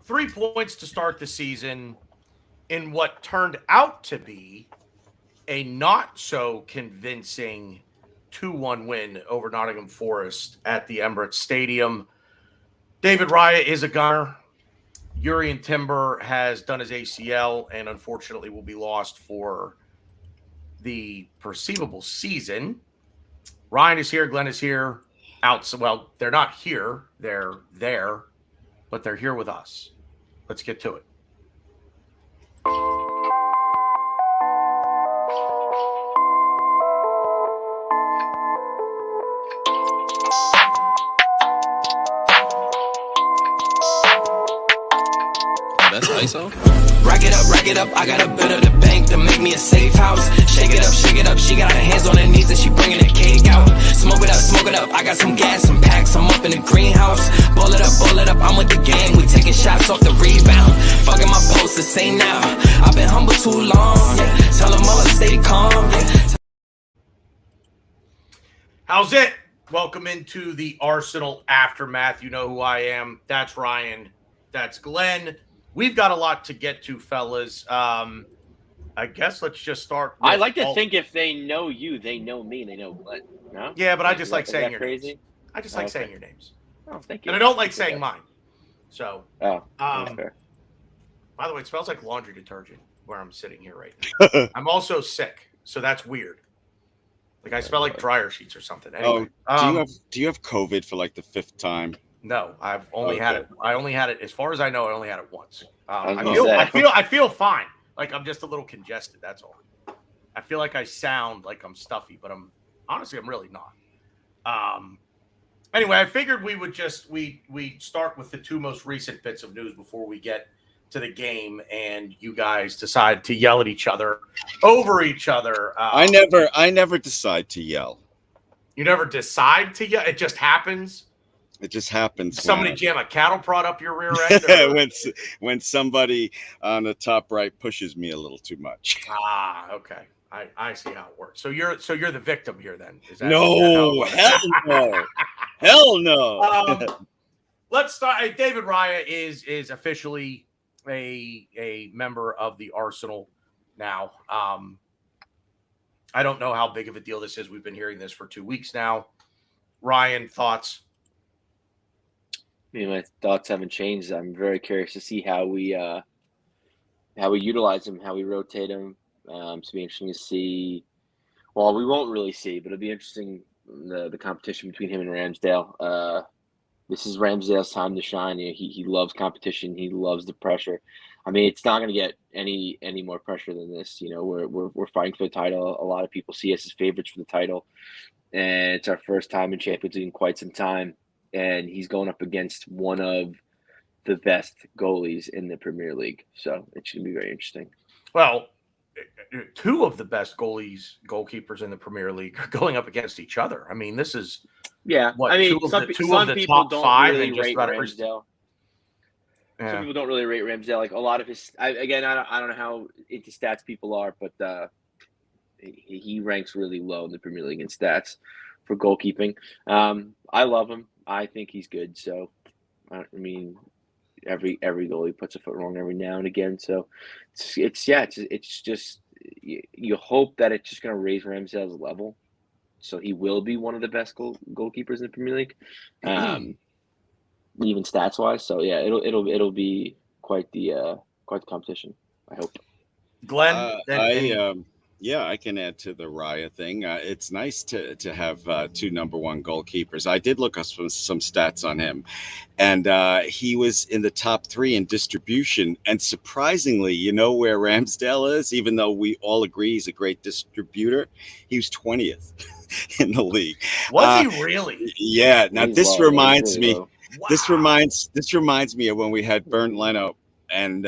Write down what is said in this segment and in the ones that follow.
3 points to start the season in what turned out to be a not so convincing 2-1 win over Nottingham Forest at the Emirates Stadium. David Raya is a gunner. Jurrien Timber has done his ACL and unfortunately will be lost for the perceivable season. Ryan is here. Glenn is here. Well, they're not here. They're there, but they're here with us. Let's get to it. That's ISO? Rack it up, I got a bit of the bank to make me a safe house. Shake it up, she got her hands on her knees and she bringing the cake out. Smoke it up, I got some gas, some packs, I'm up in the greenhouse. Ball it up, I'm with the gang, we taking shots off the rebound. Fucking my post the same now, I've been humble too long, yeah. Tell them all to stay calm, yeah. How's it? Welcome into the Arsenal Aftermath. You know who I am. That's Ryan. That's Glenn. We've got a lot to get to, fellas. I guess let's just start. I like to think if they know you, they know me, they know Glenn. No? Yeah, but I just like saying your crazy? names. I just like saying your names. Oh, thank you. And I don't like saying mine. So, that's fair. By the way, it smells like laundry detergent where I'm sitting here right now. I'm also sick, so that's weird. Like I smell like dryer sheets or something. Anyway, do you have COVID for like the 5th time? No, I've only had it. I only had it, as far as I know, I only had it once. I I feel fine. Like I'm just a little congested. That's all. I feel like I sound like I'm stuffy, but I'm really not. Anyway, I figured we would we start with the 2 most recent bits of news before we get to the game, and you guys decide to yell at each other over each other. I never decide to yell. You never decide to yell. It just happens. It just happens. Somebody jam a cattle prod up your rear end? when somebody on the top right pushes me a little too much. Okay. I see how it works. So you're the victim here then. No, hell no. Hell no. Let's start. David Raya is officially a member of the Arsenal now. I don't know how big of a deal this is. We've been hearing this for 2 weeks now. Ryan, thoughts? I mean, my thoughts haven't changed. I'm very curious to see how we utilize him, how we rotate him. It's be interesting to see. Well, we won't really see, but it'll be interesting the competition between him and Ramsdale. This is Ramsdale's time to shine. He loves competition. He loves the pressure. I mean, it's not going to get any more pressure than this. You know, we're fighting for the title. A lot of people see us as favorites for the title, and it's our first time in Champions League in quite some time. And he's going up against one of the best goalies in the Premier League. So it's going to be very interesting. Well, 2 of the best goalkeepers in the Premier League are going up against each other. I mean, this is I mean, some people don't really rate Ramsdale. Yeah. Some people don't really rate Ramsdale. Like a lot of his, I don't know how into stats people are, but he ranks really low in the Premier League in stats for goalkeeping. I love him. I think he's good. So, I mean, every goalie puts a foot wrong every now and again. So, it's just you hope that it's just going to raise Ramsdale's level, so he will be one of the best goalkeepers in the Premier League, even stats wise. So yeah, it'll be quite the competition. I hope. Glenn, Yeah, I can add to the Raya thing. It's nice to have 2 number 1 goalkeepers. I did look up some stats on him, and he was in the top 3 in distribution. And surprisingly, you know where Ramsdale is, even though we all agree he's a great distributor, he was 20th in the league. Was he really? Yeah. Now this reminds me. Wow. This reminds me of when we had Bernd Leno, and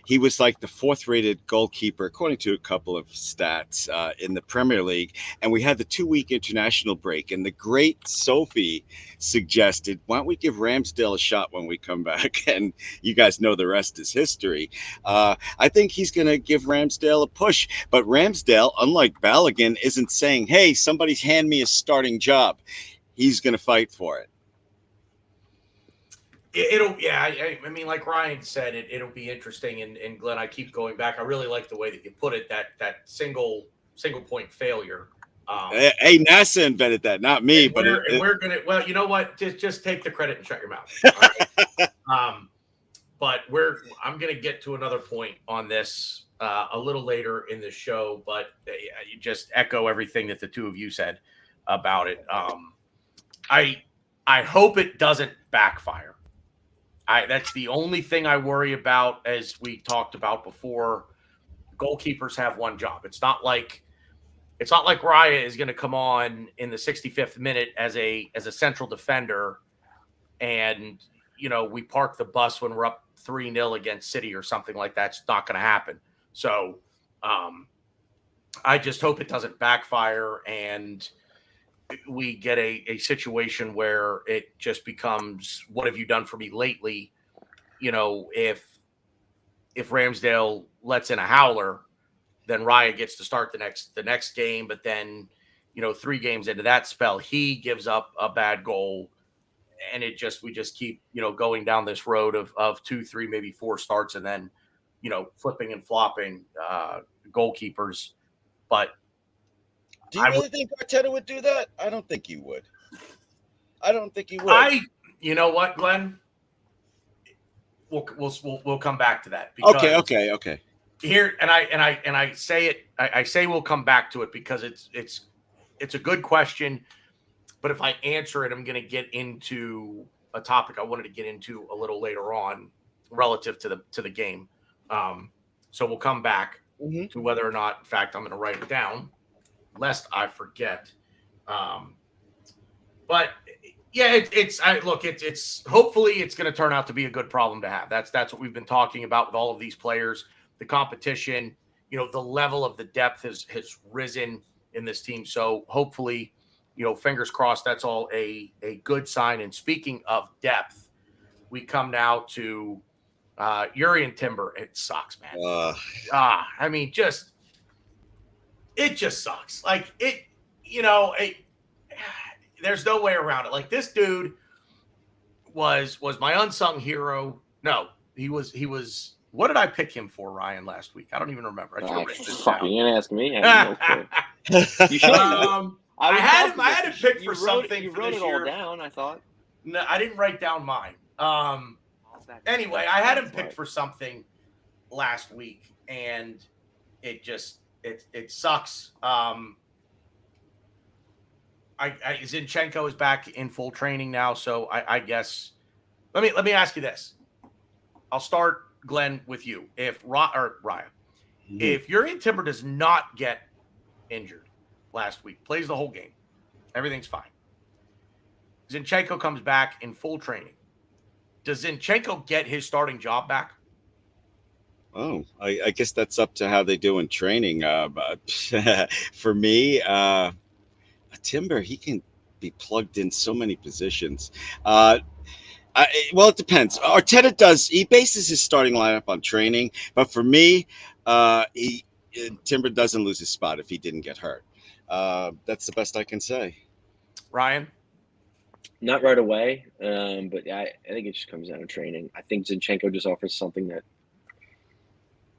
he was like the 4th rated goalkeeper, according to a couple of stats in the Premier League. And we had the 2-week international break. And the great Sophie suggested, why don't we give Ramsdale a shot when we come back? And you guys know the rest is history. I think he's going to give Ramsdale a push. But Ramsdale, unlike Balogun, isn't saying, hey, somebody's hand me a starting job. He's going to fight for it. I mean, like Ryan said, it'll be interesting. And Glenn, I keep going back. I really like the way that you put it. That single point failure. Hey, NASA invented that, not me. But we're gonna. Well, you know what? Just take the credit and shut your mouth. All right. But I'm gonna get to another point on this a little later in the show. But you just echo everything that the two of you said about it. I hope it doesn't backfire. That's the only thing I worry about, as we talked about before. Goalkeepers have one job. It's not like Raya is going to come on in the 65th minute as a central defender, and we park the bus when we're up 3-0 against City or something like that. It's not going to happen. So I just hope it doesn't backfire and we get a situation where it just becomes, what have you done for me lately? If Ramsdale lets in a howler, then Raya gets to start the next game. But then, 3 games into that spell, he gives up a bad goal. And we just keep, going down this road of 2, 3, maybe 4 starts and then, flipping and flopping goalkeepers. But do you really think Arteta would do that? I don't think he would. You know what, Glenn? We'll come back to that. Okay. Here, and I say it. I say we'll come back to it because it's a good question. But if I answer it, I'm going to get into a topic I wanted to get into a little later on, relative to the game. So we'll come back to whether or not, in fact, I'm going to write it down, lest I forget. But yeah, it's hopefully it's going to turn out to be a good problem to have. That's what we've been talking about with all of these players, the competition, the level of the depth has risen in this team. So hopefully, fingers crossed, that's all a good sign. And speaking of depth, we come now to Jurrien Timber. It sucks, man. I mean, it just sucks. Like there's no way around it. Like, this dude was my unsung hero. No, he was. What did I pick him for, Ryan, last week? I don't even remember. You're gonna ask me. You should. I had him picked for something. You wrote it all down, I thought. No, I didn't write down mine. Anyway, I had him picked for something last week, and it sucks. Zinchenko is back in full training now, so I guess let me ask you this. I'll start, Glenn, with you. If Raya, if Jurrien Timber does not get injured last week, plays the whole game, everything's fine. Zinchenko comes back in full training. Does Zinchenko get his starting job back? Oh, I guess that's up to how they do in training. But for me, Timber, he can be plugged in so many positions. Well, it depends. Arteta he bases his starting lineup on training, but for me, Timber doesn't lose his spot if he didn't get hurt. That's the best I can say. Ryan? Not right away, but I think it just comes down to training. I think Zinchenko just offers something that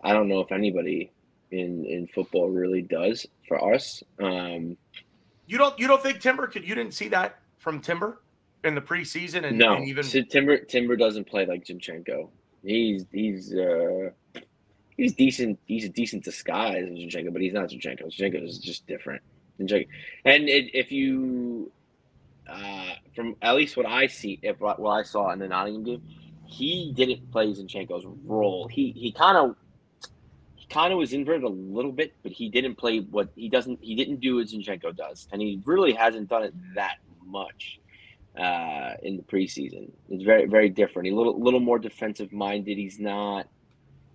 I don't know if anybody in football really does for us. You don't think Timber you didn't see that from Timber in the preseason? No, and even Timber doesn't play like Zinchenko. He's decent. He's a decent disguise of Zinchenko, but he's not Zinchenko. Zinchenko is just different. And if you, from at least what I saw in the Nottingham game, he didn't play Zinchenko's role. He kind of was inverted a little bit, but he didn't play what he doesn't. He didn't do what Zinchenko does, and he really hasn't done it that much in the preseason. It's very, very different. He's a little more defensive minded. He's not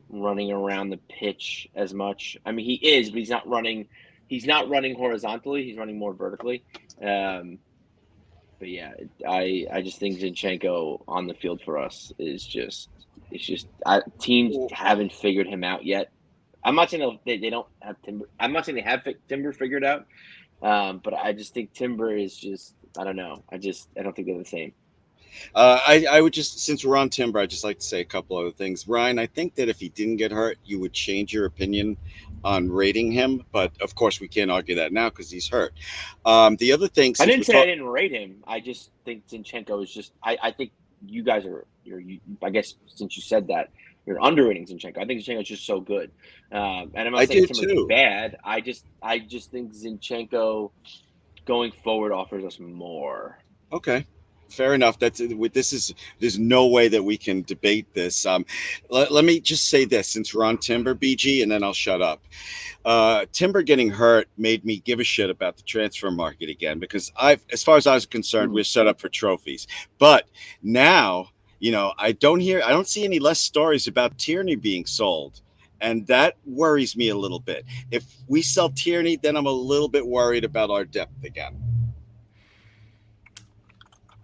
running around the pitch as much. I mean, he is, but he's not running. He's not running horizontally. He's running more vertically. But yeah, I just think Zinchenko on the field for us is just teams haven't figured him out yet. I'm not saying they don't have Timber. I'm not saying they have Timber figured out, but I just think Timber is just, I don't know. I don't think they're the same. I would just, since we're on Timber, I'd just like to say a couple other things. Ryan, I think that if he didn't get hurt, you would change your opinion on rating him, but of course we can't argue that now because he's hurt. The other thing, I since didn't we're say I talking, didn't rate him. I just think Zinchenko is just. I think you guys are. I guess since you said that, you're underrating Zinchenko. I think Zinchenko is just so good. And I'm I not saying do Timber's too. bad. I just think Zinchenko going forward offers us more. Okay, fair enough. That's with this is there's no way that we can debate this. Let me just say this since we're on Timber, BG, and then I'll shut up. Timber getting hurt made me give a shit about the transfer market again because as far as I was concerned, we're set up for trophies. But now, I don't see any less stories about Tierney being sold. And that worries me a little bit. If we sell Tierney, then I'm a little bit worried about our depth again.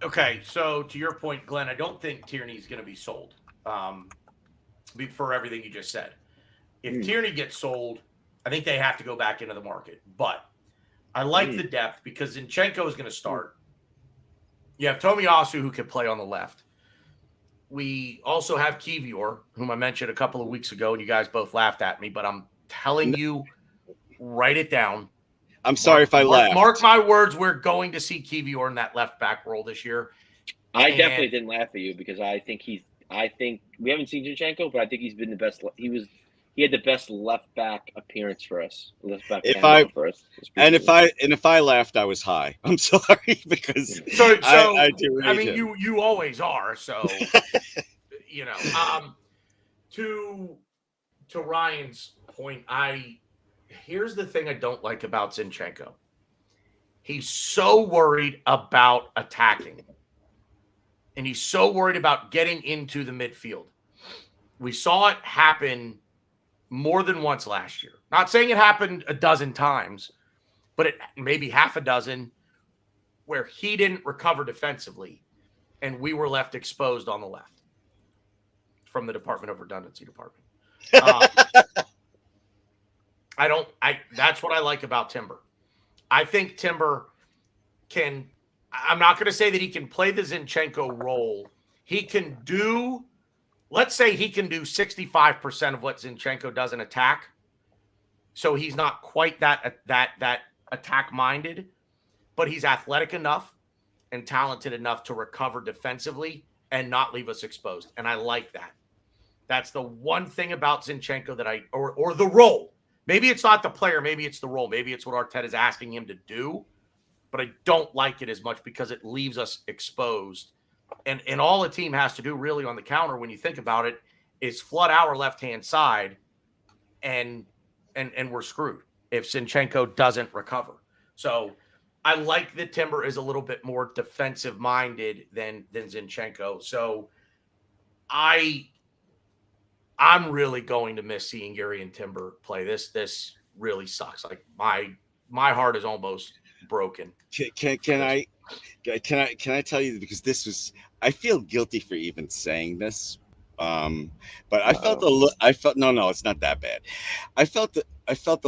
Okay, so to your point, Glenn, I don't think Tierney's going to be sold for everything you just said. If Tierney gets sold, I think they have to go back into the market. But I like the depth because Zinchenko is going to start. You have Tomiyasu, who can play on the left. We also have Kivior, whom I mentioned a couple of weeks ago, and you guys both laughed at me, but I'm telling you, write it down. I'm sorry if I laughed. Mark my words, we're going to see Kivior in that left back role this year. I definitely didn't laugh at you because I think we haven't seen Zinchenko, but I think he's been the best. He had the best left back appearance for us. Left back for us. If I laughed, I was high. I'm sorry because I do rate I mean, him. you always are. So to Ryan's point, here's the thing I don't like about Zinchenko. He's so worried about attacking. And he's so worried about getting into the midfield. We saw it happen more than once last year. Not saying it happened a dozen times, but it maybe half a dozen where he didn't recover defensively and we were left exposed on the left from the Department of Redundancy department. That's what I like about Timber. I think Timber I'm not going to say that he can play the Zinchenko role. He can do, let's say he can do 65% of what Zinchenko does in attack. So he's not quite that attack minded, but he's athletic enough and talented enough to recover defensively and not leave us exposed. And I like that. That's the one thing about Zinchenko that or the role. Maybe it's not the player. Maybe it's the role. Maybe it's what Arteta is asking him to do. But I don't like it as much because it leaves us exposed. And all a team has to do really on the counter, when you think about it, is flood our left-hand side, and we're screwed if Zinchenko doesn't recover. So I like that Timber is a little bit more defensive-minded than Zinchenko. So I'm really going to miss seeing Jurrien Timber play. This really sucks. Like my heart is almost broken. Can I tell you, because I feel guilty for even saying this, but I felt no, it's not that bad. I felt a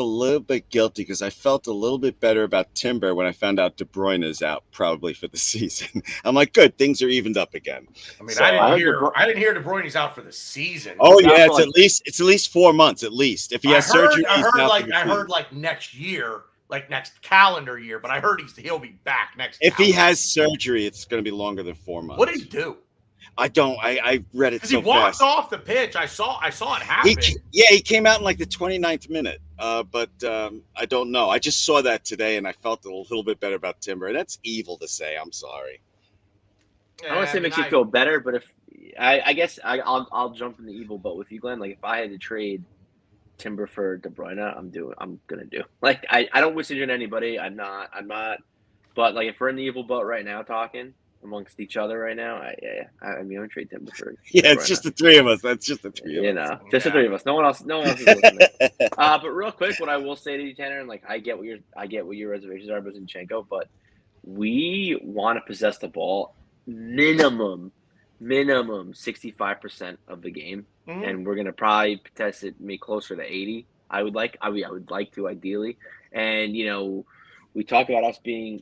little bit guilty because I felt a little bit better about Timber when I found out De Bruyne is out probably for the season. I'm like, good, things are evened up again. I mean, I didn't hear De Bruyne's out for the season. Oh yeah, it's at least 4 months at least. If he has surgery, I heard like next year. Like next calendar year, but I heard he'll be back next. If he has surgery, it's going to be longer than 4 months. What did he do? I don't. I read it so fast. He walked off the pitch. I saw it happen. He came out in like the 29th minute. But I don't know. I just saw that today, and I felt a little bit better about Timber. That's evil to say. I'm sorry. I don't want to say it makes you feel better, but if I guess I'll jump in the evil boat with you, Glenn. Like if I had to trade Timber for De Bruyne, I'm gonna do. Like I don't wish it on anybody. I'm not. But like if we're in the evil boat right now, talking amongst each other right now, I'm gonna trade Timber for. Yeah, it's just the three of us. That's just the three of us. Just the three of us. No one else is listening. But real quick, what I will say to you, Tanner, and like I get what your reservations are about Zinchenko, but we want to possess the ball minimum 65% of the game. Mm-hmm. And we're gonna probably test it maybe closer to 80. I would like to ideally. And we talk about us being.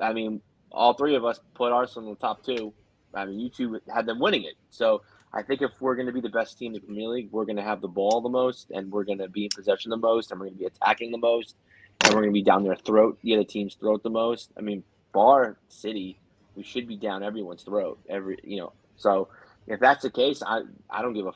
I mean, all three of us put Arsenal in the top 2. I mean, you two had them winning it. So I think if we're going to be the best team in the Premier League, we're going to have the ball the most, and we're going to be in possession the most, and we're going to be attacking the most, and we're going to be down their throat, the other team's throat the most. I mean, bar City, we should be down everyone's throat. So if that's the case, I don't give a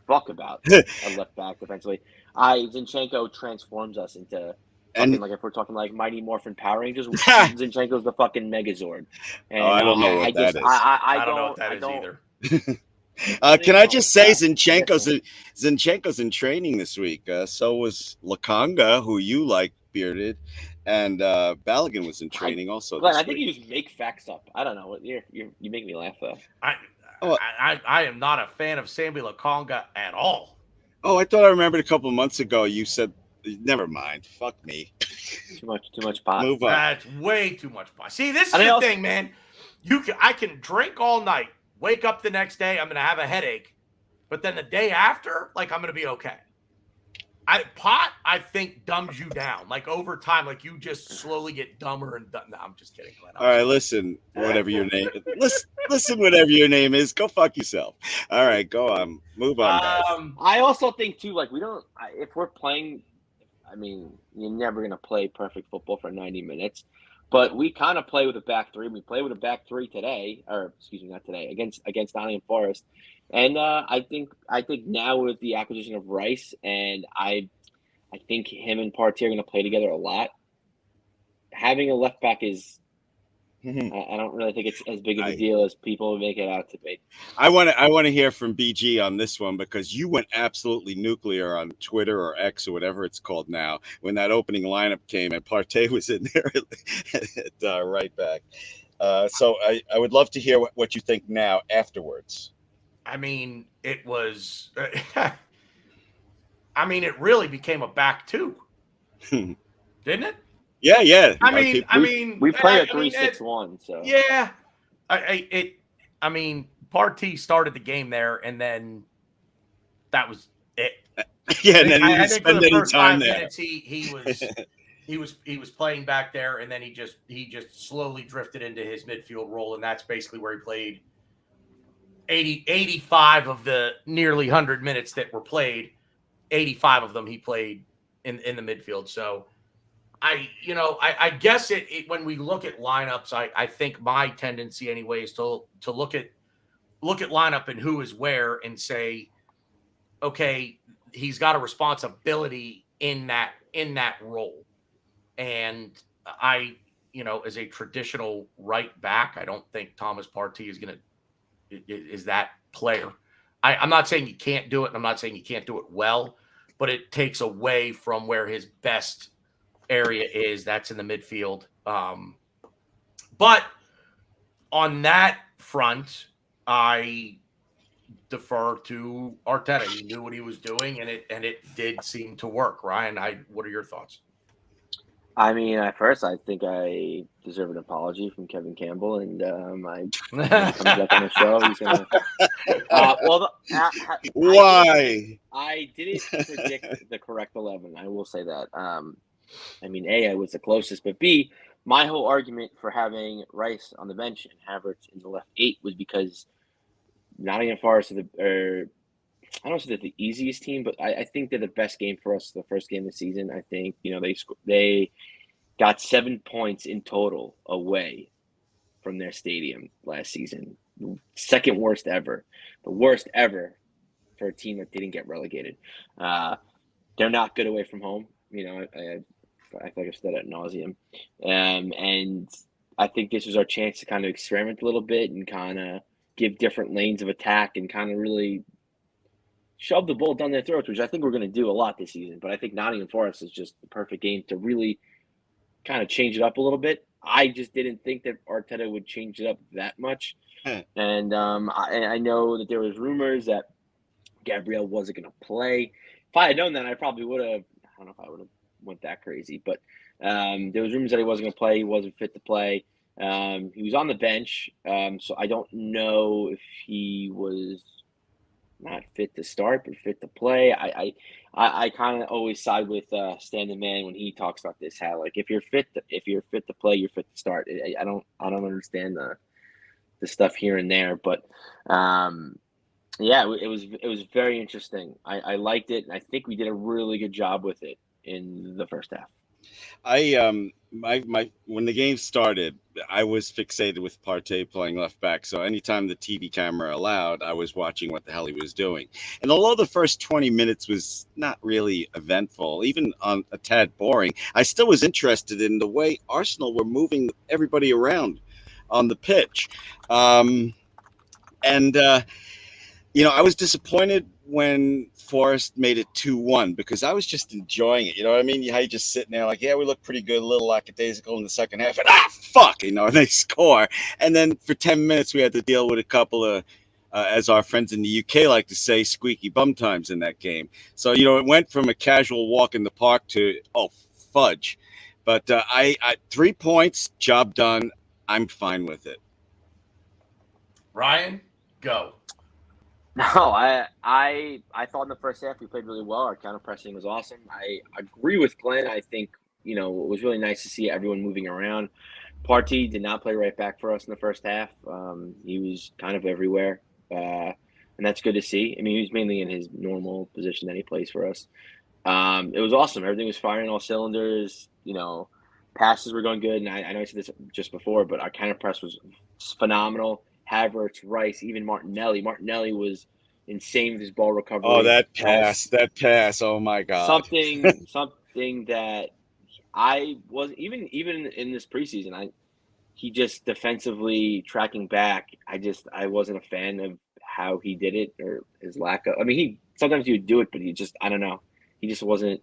fuck about a left back defensively. Zinchenko transforms us into fucking, And like, if we're talking like Mighty Morphin Power Rangers, Zinchenko's the fucking Megazord. And I don't know I what that just is. I don't know what that is either. Can I just say Listening. Zinchenko's in training this week. So was Lakanga, who you like, bearded, and Balogun was in training also Glenn, this I think week. you just make facts up. I don't know what you make me laugh though. Oh. I am not a fan of Sambi Lakonga at all. Oh, I thought I remembered a couple of months ago you said, never mind, fuck me. Too much pot. Move on. That's way too much pie. See, this is the thing, man. I can drink all night, wake up the next day, I'm gonna have a headache, but then the day after, like, I'm gonna be okay. Pot, I think, dumbs you down. Like, over time, like, you just slowly get dumber and dumb. No, I'm just kidding, Glenn. All right, listen, whatever your name is. Listen, whatever your name is, go fuck yourself. All right, go on. Move on, guys. I also think, too, like, if we're playing, I mean, you're never going to play perfect football for 90 minutes, but we kind of play with a back three. We play with a back three today, or excuse me, not today, against Nottingham Forest. And I think now with the acquisition of Rice, and I think him and Partey are going to play together a lot. Having a left back is, I don't really think it's as big of a deal as people make it out to be. I want to hear from BG on this one, because you went absolutely nuclear on Twitter or X or whatever it's called now when that opening lineup came and Partey was in there at right back. So I would love to hear what you think now afterwards. I mean, it was. I mean, it really became a back two, didn't it? Yeah. I mean, we play a 3-6-1. So yeah, I mean, Partey started the game there, and then that was it. Yeah, and then he didn't spend any time there. Minutes, he was playing back there, and then he just slowly drifted into his midfield role, and that's basically where he played 85 of the nearly 100 minutes that were played. 85 of them he played in the midfield. So I guess it when we look at lineups, I think my tendency anyway is to look at lineup and who is where and say, okay, he's got a responsibility in that role. And as a traditional right back, I don't think Thomas Partey is that player. I'm not saying you can't do it, and I'm not saying you can't do it well, but it takes away from where his best area is. That's in the midfield. But on that front, I defer to Arteta. He knew what he was doing, and it did seem to work. Ryan, what are your thoughts? I mean, at first, I think I deserve an apology from Kevin Campbell, and I comes back on the show. He's gonna. Why? I didn't predict the correct 11. I will say that. I mean, A, I was the closest, but B, my whole argument for having Rice on the bench and Havertz in the left 8 was because Nottingham Forest I don't say they're the easiest team, but I think they're the best game for us the first game of the season. I think, they got 7 points in total away from their stadium last season. Second worst ever. The worst ever for a team that didn't get relegated. They're not good away from home. I feel like I've said that ad nauseum. And I think this was our chance to kind of experiment a little bit and kind of give different lanes of attack and kind of really shove the ball down their throats, which I think we're going to do a lot this season. But I think Nottingham Forest is just the perfect game to really kind of change it up a little bit. I just didn't think that Arteta would change it up that much. And I know that there was rumors that Gabriel wasn't going to play. If I had known that, I probably would have. I don't know if I would have went that crazy, but there was rumors that he wasn't going to play. He wasn't fit to play. He was on the bench, so I don't know if he was not fit to start, but fit to play. I kind of always side with Stan the Man when he talks about this. How, like, if you're fit to play, you're fit to start. I don't understand the stuff here and there. But yeah, it was very interesting. I liked it, and I think we did a really good job with it in the first half. My when the game started, I was fixated with Partey playing left back. So anytime the TV camera allowed, I was watching what the hell he was doing. And although the first 20 minutes was not really eventful, even on a tad boring, I still was interested in the way Arsenal were moving everybody around on the pitch. And I was disappointed when Forest made it 2-1 because I was just enjoying it. You know what I mean? How you just sitting there like, yeah, we look pretty good, a little lackadaisical in the second half, and fuck, and they score. And then for 10 minutes, we had to deal with a couple of, as our friends in the UK like to say, squeaky bum times in that game. So, it went from a casual walk in the park to, oh, fudge. But I 3 points, job done. I'm fine with it. Ryan, go. No, I thought in the first half we played really well. Our counter pressing was awesome. I agree with Glenn. I think, it was really nice to see everyone moving around. Partey did not play right back for us in the first half. He was kind of everywhere, and that's good to see. I mean, he was mainly in his normal position that he plays for us. It was awesome. Everything was firing all cylinders. Passes were going good, and I know I said this just before, but our counter press was phenomenal. Havertz, Rice, even Martinelli. Martinelli was insane with his ball recovery. Oh, that pass! Oh my God! Something that I was even in this preseason. He just defensively tracking back. I wasn't a fan of how he did it or his lack of. I mean, sometimes he would do it, but I don't know. He just wasn't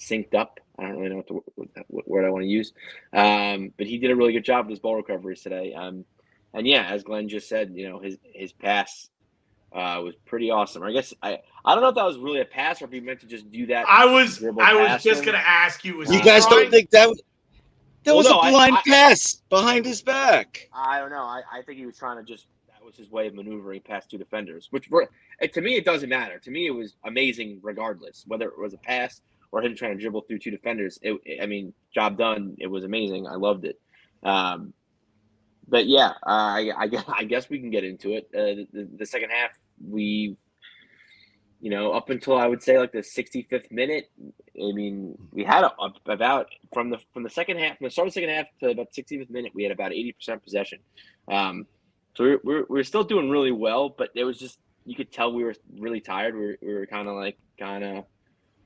synced up. I don't really know what word I want to use. But he did a really good job with his ball recoveries today. And yeah, as Glenn just said, his pass was pretty awesome. I guess I don't know if that was really a pass or if he meant to just do that. I was just going to ask you. You guys don't think that was a blind pass behind his back? I don't know. I think he was trying to that was his way of maneuvering past two defenders, which to me, it doesn't matter. To me, it was amazing regardless, whether it was a pass or him trying to dribble through two defenders. Job done. It was amazing. I loved it. But yeah, I guess we can get into it. The second half, we, up until I would say like the 65th minute, we had about from the second half, from the start of the second half to about 65th minute, we had about 80% possession. So we're still doing really well, but it was just, you could tell we were really tired. We were kind of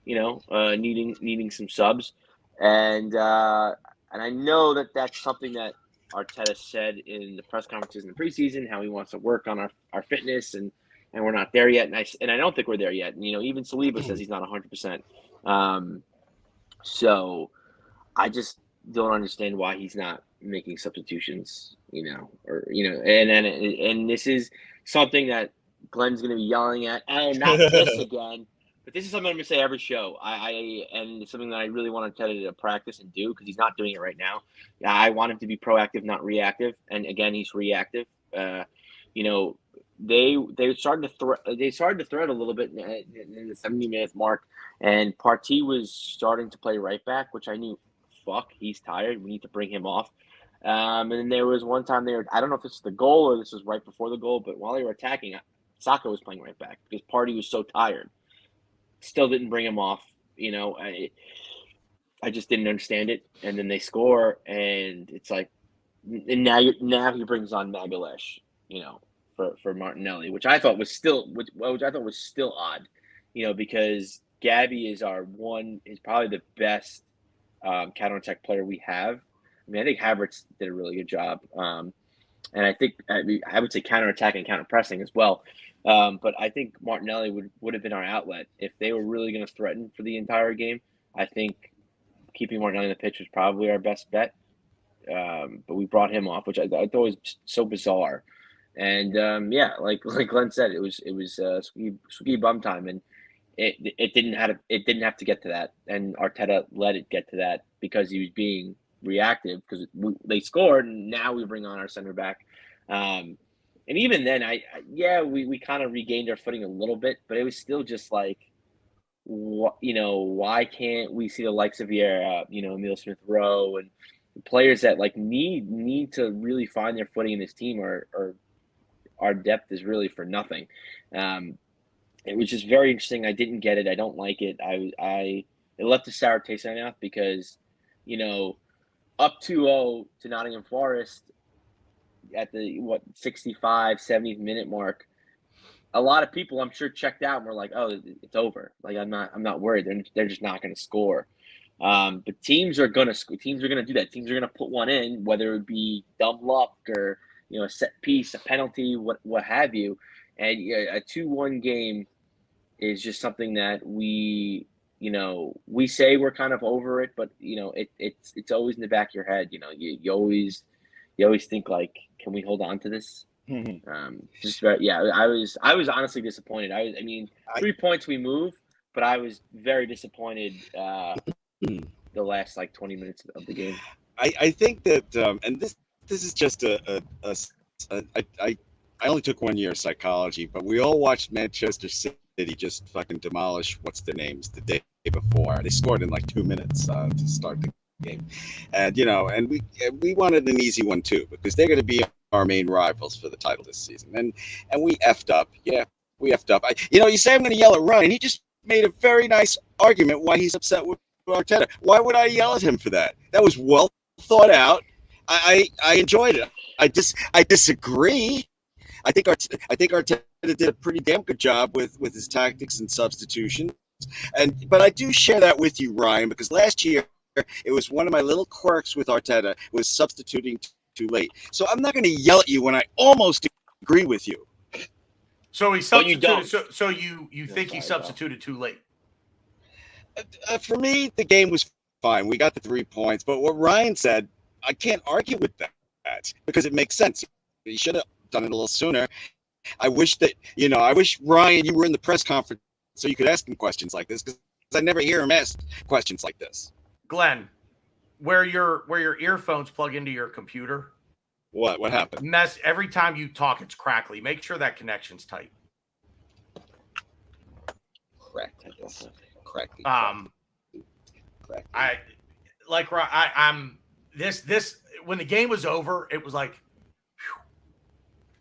needing some subs, and I know that's something that Arteta said in the press conferences in the preseason, how he wants to work on our fitness, and we're not there yet. And I don't think we're there yet. And, even Saliba says he's not 100%. So I just don't understand why he's not making substitutions, and this is something that Glenn's going to be yelling at. Oh, not this again. But this is something I'm going to say every show. And it's something that I really want Arteta to practice and do because he's not doing it right now. I want him to be proactive, not reactive. And again, he's reactive. They started to thread a little bit in the 70-minute mark, and Partey was starting to play right back, which I knew, he's tired. We need to bring him off. And then there was one time I don't know if this is the goal or this was right before the goal, but while they were attacking, Saka was playing right back because Partey was so tired. Still didn't bring him off. I just didn't understand it. And then they score, and it's like, and now he brings on Magalhaes, for Martinelli, which I thought was still odd, because Gabby is probably the best counterattack player we have. I think Havertz did a really good job, and I think I would say counterattack and counter pressing as well. But I think Martinelli would have been our outlet if they were really going to threaten for the entire game. I think keeping Martinelli on the pitch was probably our best bet. But we brought him off, which I thought was so bizarre. And like Glenn said, it was squeaky bum time, and it didn't have to get to that. And Arteta let it get to that because he was being reactive because they scored, and now we bring on our center back. And even then, we kind of regained our footing a little bit, but it was still just like, why can't we see the likes of Emile Smith-Rowe and players that like need to really find their footing in this team, or our depth is really for nothing. It was just very interesting. I didn't get it. I don't like it. It left a sour taste in my mouth because, up 2-0 to Nottingham Forest at the 65, 70th minute mark. A lot of people, I'm sure, checked out and were like, "Oh, it's over." Like I'm not worried. They're just not going to score. But teams are going to do that. Teams are going to put one in, whether it be dumb luck or a set piece, a penalty, what have you. And a 2-1 game is just something that we say we're kind of over it, but it's always in the back of your head. You always think like, can we hold on to this? I was honestly disappointed. I mean, 3 points we move, but I was very disappointed the last 20 minutes of the game. I think that and this is just I only took 1 year of psychology, but we all watched Manchester City just fucking demolish what's the names the day before. They scored in 2 minutes to start the game, and and we wanted an easy one too, because they're going to be our main rivals for the title this season, and we effed up. Yeah, we effed up. You say I'm going to yell at Ryan. He just made a very nice argument why he's upset with Arteta. Why would I yell at him for that? That was well thought out. I enjoyed it. I disagree. I think Arteta did a pretty damn good job with his tactics and substitutions, but I do share that with you, Ryan, because last year it was one of my little quirks with Arteta was substituting too late. So I'm not going to yell at you when I almost agree with you. So he substituted. So you think he substituted too late? For me, the game was fine. We got the 3 points, but what Ryan said, I can't argue with that because it makes sense. He should have done it a little sooner. I wish Ryan, you were in the press conference so you could ask him questions like this, because I never hear him ask questions like this. Glenn, where your earphones plug into your computer. What happened? Every time you talk, it's crackly. Make sure that connection's tight. Correct. This when the game was over, it was like, whew,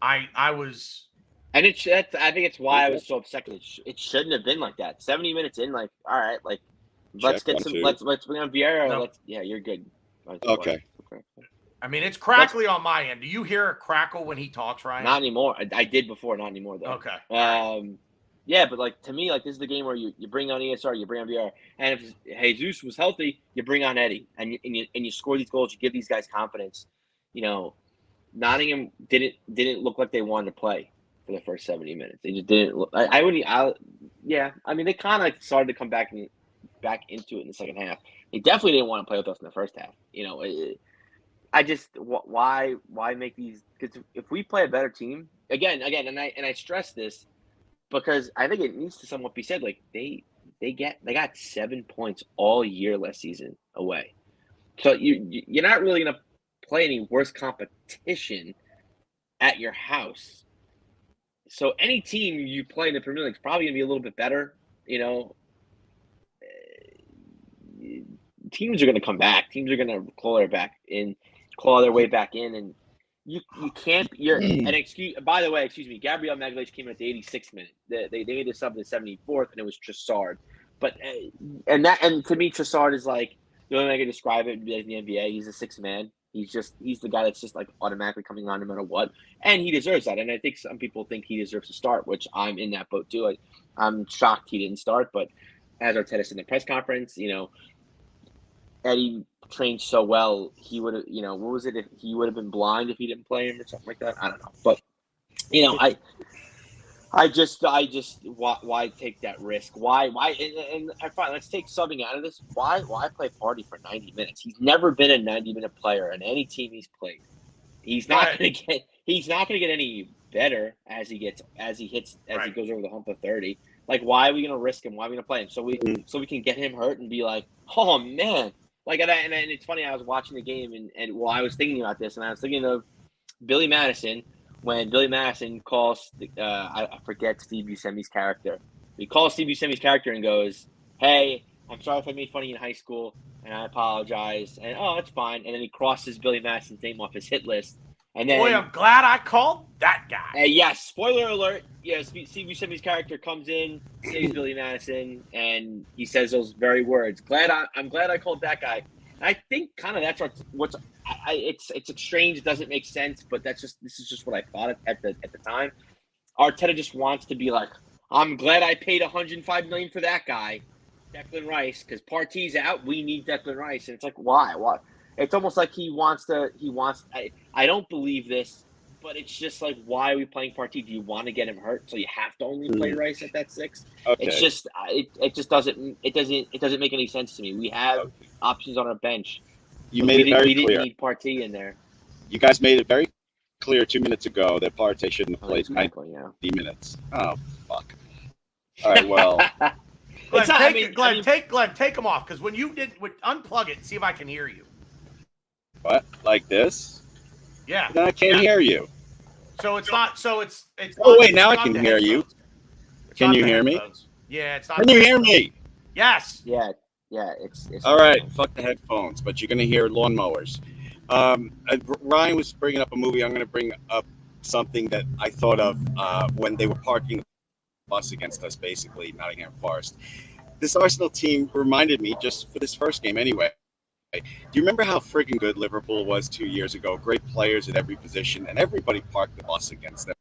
I was. And I think it's why I was so upset. It shouldn't have been like that. 70 minutes in, all right, let's get some. Let's bring on Vieira. No. You're good. Okay. I mean, it's crackly on my end. Do you hear it crackle when he talks, Ryan? Not anymore. I did before, not anymore though. Okay. Yeah, but to me, this is the game where you bring on ESR, you bring on VR, and if Jesus was healthy, you bring on Eddie, and you score these goals, you give these guys confidence. Nottingham didn't look like they wanted to play for the first 70 minutes. They just didn't look. I mean, they kind of started to come back into it in the second half. They definitely didn't want to play with us in the first half. Why make these? Because if we play a better team again, and I stress this because I think it needs to somewhat be said. They got 7 points all year last season away, so you're not really gonna play any worse competition at your house. So any team you play in the Premier League is probably gonna be a little bit better. Teams are gonna come back. Teams are gonna claw their way back in, and you can't. By the way, excuse me. Gabriel Magalhaes came in at the 86th minute. They made this up in the 74th, and it was Trossard. But and to me, Trossard is the only way I can describe it in the NBA. He's a sixth man. He's the guy that's just automatically coming on no matter what, and he deserves that. And I think some people think he deserves to start, which I'm in that boat too. I'm shocked he didn't start, but as Arteta said in the press conference, Eddie trained so well, he would have, what was it? If he would have been blind if he didn't play him or something like that. I don't know, but I just why take that risk? Why? And fine, let's take subbing out of this. Why play Party for 90 minutes? He's never been a 90-minute player in any team he's played. He's not going to get any better as he goes over the hump of 30. Why are we going to risk him? Why are we going to play him? So we can get him hurt and be like, oh man. And it's funny. I was watching the game and I was thinking about this, and I was thinking of Billy Madison. When Billy Madison calls, I forget Steve Buscemi's character. He calls Steve Buscemi's character and goes, "Hey, I'm sorry if I made fun of you in high school. and I apologize, and it's fine. And then he crosses Billy Madison's name off his hit list. And then, boy, I'm glad I called that guy. yes, spoiler alert. Yes, Steve Buscemi's character comes in, saves Billy Madison, and he says those very words. I'm glad I called that guy. And I think kind of that's what's. It's strange. It doesn't make sense, but this is just what I thought at the time. Arteta just wants to be like, I'm glad I paid $105 million for that guy, Declan Rice, because Partey's out. We need Declan Rice, and it's like, why? What? It's almost like he wants. I don't believe this, but it's just like, why are we playing Partey? Do you want to get him hurt so you have to only play Rice at that 6? Okay. It's just it just doesn't make any sense to me. We have options on our bench. You made it very clear. We didn't need Partey in there. You guys made it very clear 2 minutes ago that Partey shouldn't have played 90 minutes. Oh, fuck. All right, well. Glenn, take him off, because when you unplug it, see if I can hear you. What? Like this? Yeah. Then I can't hear you. So it's not. So it's. Oh wait, now I can hear you. Can you hear me? Yeah, it's not. Can you hear me? Yes. Yeah. It's all right. Fuck the headphones, but you're gonna hear lawnmowers. Ryan was bringing up a movie. I'm gonna bring up something that I thought of when they were parking the bus against us, basically Nottingham Forest. This Arsenal team reminded me, just for this first game anyway. Do you remember how friggin' good Liverpool was 2 years ago? Great players at every position, and everybody parked the bus against them.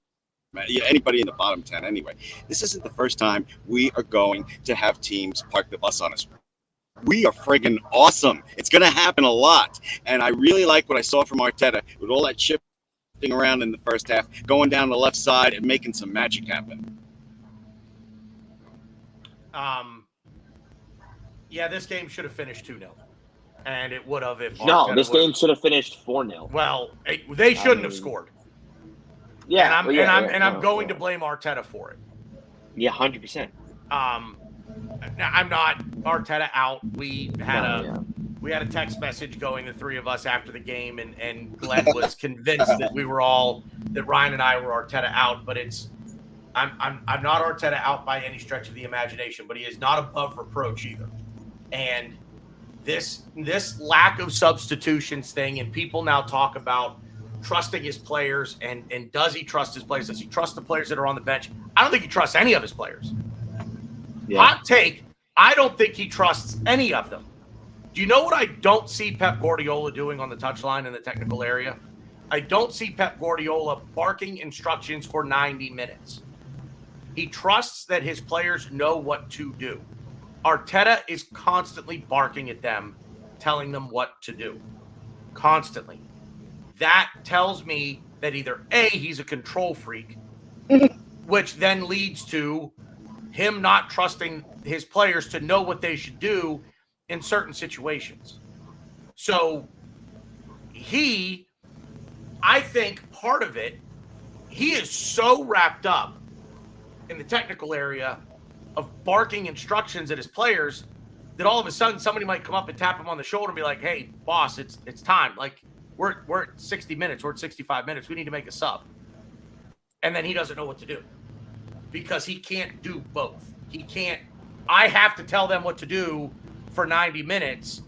Anybody in the bottom 10 anyway. This isn't the first time we are going to have teams park the bus on us. We are friggin' awesome. It's going to happen a lot. And I really like what I saw from Arteta with all that shifting around in the first half, going down the left side and making some magic happen. Yeah, this game should have finished 2-0. And it would have if no, this game should have finished 4-0. Well, they shouldn't have scored. Yeah, I'm going to blame Arteta for it. Yeah, 100%. I'm not Arteta out. We had a text message going, the three of us, after the game, and Glenn was convinced that Ryan and I were Arteta out. But I'm not Arteta out by any stretch of the imagination, but he is not above reproach either. And this lack of substitutions thing, and people now talk about trusting his players, and does he trust his players? Does he trust the players that are on the bench? I don't think he trusts any of his players. Yeah. Hot take, I don't think he trusts any of them. Do you know what I don't see Pep Guardiola doing on the touchline in the technical area? I don't see Pep Guardiola barking instructions for 90 minutes. He trusts that his players know what to do. Arteta is constantly barking at them, telling them what to do. Constantly. That tells me that either A, he's a control freak, which then leads to him not trusting his players to know what they should do in certain situations. So I think part of it, he is so wrapped up in the technical area of barking instructions at his players that all of a sudden somebody might come up and tap him on the shoulder and be like, hey, boss, it's time. Like, we're at 60 minutes. We're at 65 minutes. We need to make a sub. And then he doesn't know what to do because he can't do both. He can't. I have to tell them what to do for 90 minutes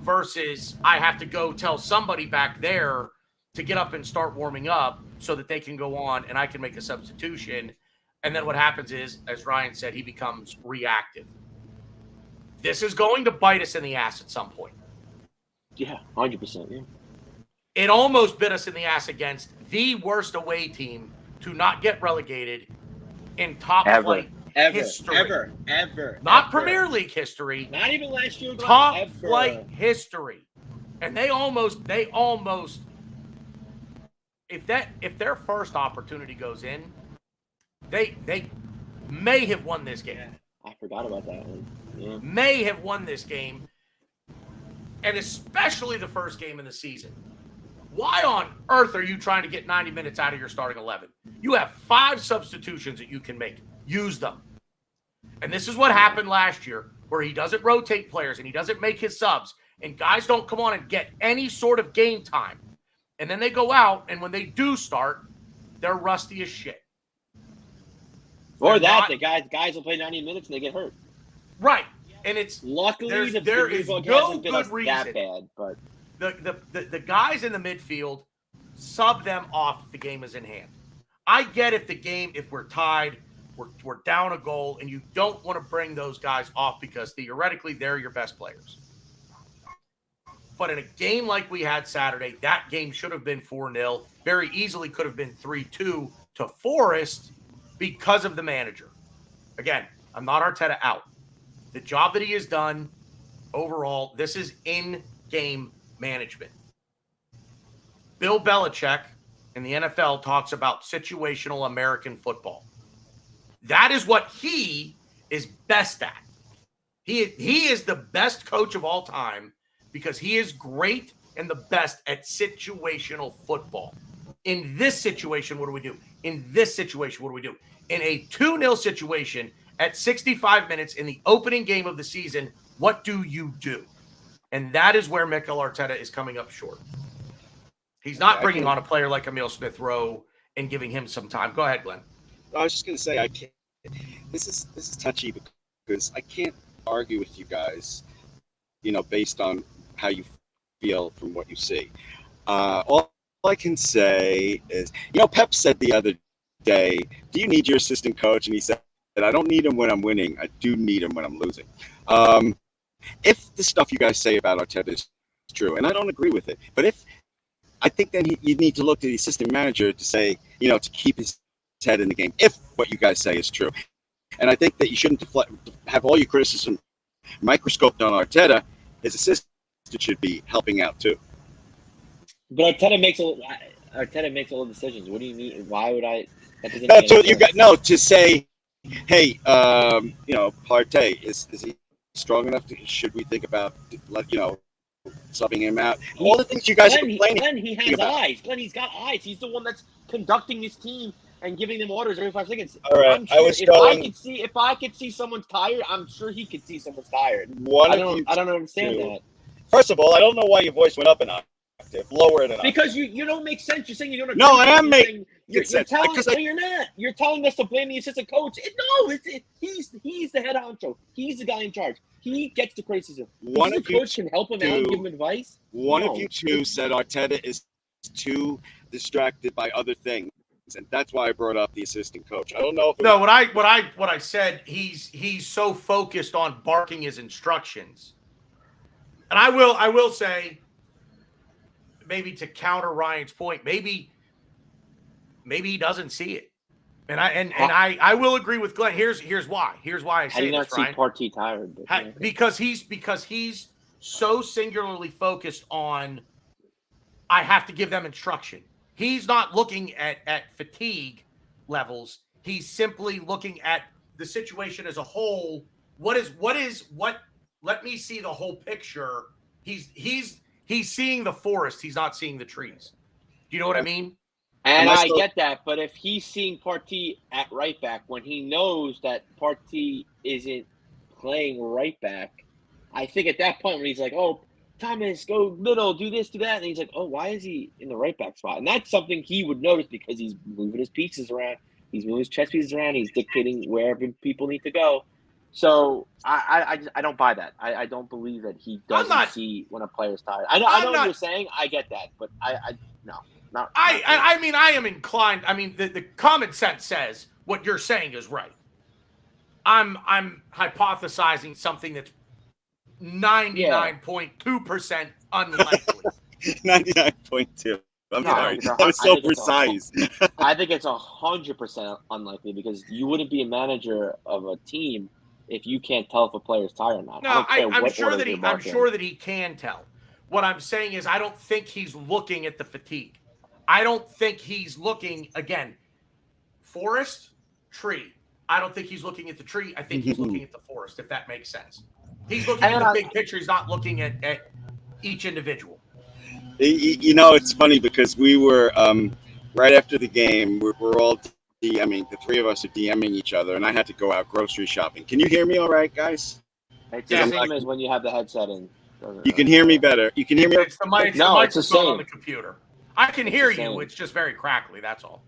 versus I have to go tell somebody back there to get up and start warming up so that they can go on and I can make a substitution. And then what happens is, as Ryan said, he becomes reactive. This is going to bite us in the ass at some point. Yeah, 100%. Yeah. It almost bit us in the ass against the worst away team to not get relegated in top flight history. Ever. Not Premier League history. Not even last year. Top flight history. And they almost, if their first opportunity goes in, they may have won this game. Yeah, I forgot about that one. Yeah. May have won this game. And especially the first game in the season. Why on earth are you trying to get 90 minutes out of your starting 11? You have 5 substitutions that you can make. Use them. And this is what happened last year, where he doesn't rotate players and he doesn't make his subs, and guys don't come on and get any sort of game time. And then they go out, and when they do start, they're rusty as shit. Or the guys will play 90 minutes and they get hurt. Right. and it's luckily there is bug no hasn't been good reason that bad, but the guys in the midfield, sub them off if the game is in hand. I get if we're tied, we're down a goal, and you don't want to bring those guys off because theoretically they're your best players. But in a game like we had Saturday, that game should have been 4-0. Very easily could have been 3-2 to Forest because of the manager. Again, I'm not Arteta out. The job that he has done overall, this is in-game management. Bill Belichick in the NFL talks about situational American football. That is what he is best at. He is the best coach of all time because he is great and the best at situational football. In this situation, what do we do? In this situation, what do we do? In a 2-0 situation at 65 minutes in the opening game of the season, what do you do? And that is where Mikel Arteta is coming up short. He's not bringing on a player like Emile Smith-Rowe and giving him some time. Go ahead, Glenn. I was just going to say, I can't. This is touchy because I can't argue with you guys, based on how you feel from what you see. All I can say is, Pep said the other day, do you need your assistant coach? And he said, I don't need him when I'm winning. I do need him when I'm losing. If the stuff you guys say about Arteta is true, and I don't agree with it, but I think then you need to look to the assistant manager to say, to keep his head in the game, if what you guys say is true. And I think that you shouldn't have all your criticism microscoped on Arteta. His assistant should be helping out too. But Arteta makes all the decisions. What do you mean? Why would I? That doesn't to say, hey, Partey is he strong enough? Should we think about subbing him out? All the things you guys are complaining. Glenn, he has eyes. Glenn, he's got eyes. He's the one that's conducting his team and giving them orders every 5 seconds. All right, sure if I could see someone's tired, I'm sure he could see someone's tired. I don't understand that. First of all, I don't know why your voice went up an octave. Lower it an octave. Because you don't make sense. You're saying you don't agree. No, I am making sense. You're not. You're telling us to blame the assistant coach. He's the head honcho. He's the guy in charge. He gets the criticism. The coach can help him out and give him advice. One of you two said Arteta is too distracted by other things, and that's why I brought up the assistant coach. I don't know if what I said, he's so focused on barking his instructions. And I will say, maybe to counter Ryan's point, maybe he doesn't see it. And I will agree with Glenn. Here's why. Here's why I say this, Ryan. I do not see Partey tired. Because he's so singularly focused on, I have to give them instruction. He's not looking at fatigue levels. He's simply looking at the situation as a whole. Let me see the whole picture. He's seeing the forest. He's not seeing the trees. Do you know what I mean? And I get that, but if he's seeing Partey at right back when he knows that Partey isn't playing right back, I think at that point when he's like, oh, Thomas, go middle, do this, do that, and he's like, oh, why is he in the right back spot? And that's something he would notice because he's moving his pieces around. He's moving his chess pieces around. He's dictating wherever people need to go. So I don't buy that. I don't believe that he doesn't see when a player's tired. I know what you're saying. I get that, but no. I am inclined. I mean, the common sense says what you're saying is right. I'm hypothesizing something that's 99.2% unlikely. 99.2. I'm sorry. That was so precise. I think it's 100% unlikely because you wouldn't be a manager of a team if you can't tell if a player's tired or not. No, I'm sure that he can tell. What I'm saying is I don't think he's looking at the fatigue. I don't think he's looking, again, forest, tree. I don't think he's looking at the tree. I think he's looking at the forest, if that makes sense. He's looking at the big picture. He's not looking at each individual. It's funny because we were, right after the game, we're all DMing. The three of us are DMing each other, and I had to go out grocery shopping. Can you hear me all right, guys? It's the same as when you have the headset in. You can hear me better. You can hear me? It's the microphone on the computer. I can hear you. It's just very crackly. That's all.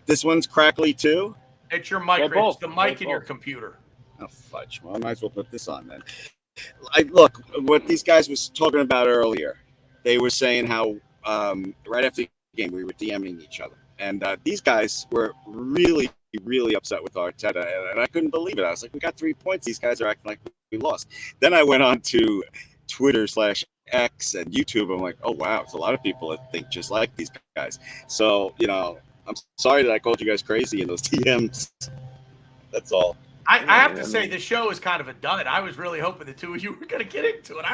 This one's crackly too? It's your mic. It's the mic in your computer. Oh, fudge. Well, I might as well put this on then. Look, what these guys was talking about earlier. They were saying how right after the game we were DMing each other, and these guys were really, really upset with Arteta, and I couldn't believe it. I was like, we got 3 points. These guys are acting like we lost. Then I went on to Twitter/X and YouTube. I'm like, oh wow, there's a lot of people that think just like these guys. So I'm sorry that I called you guys crazy in those DMs. That's all. I have to say the show is kind of a dud. I was really hoping the two of you were going to get into it.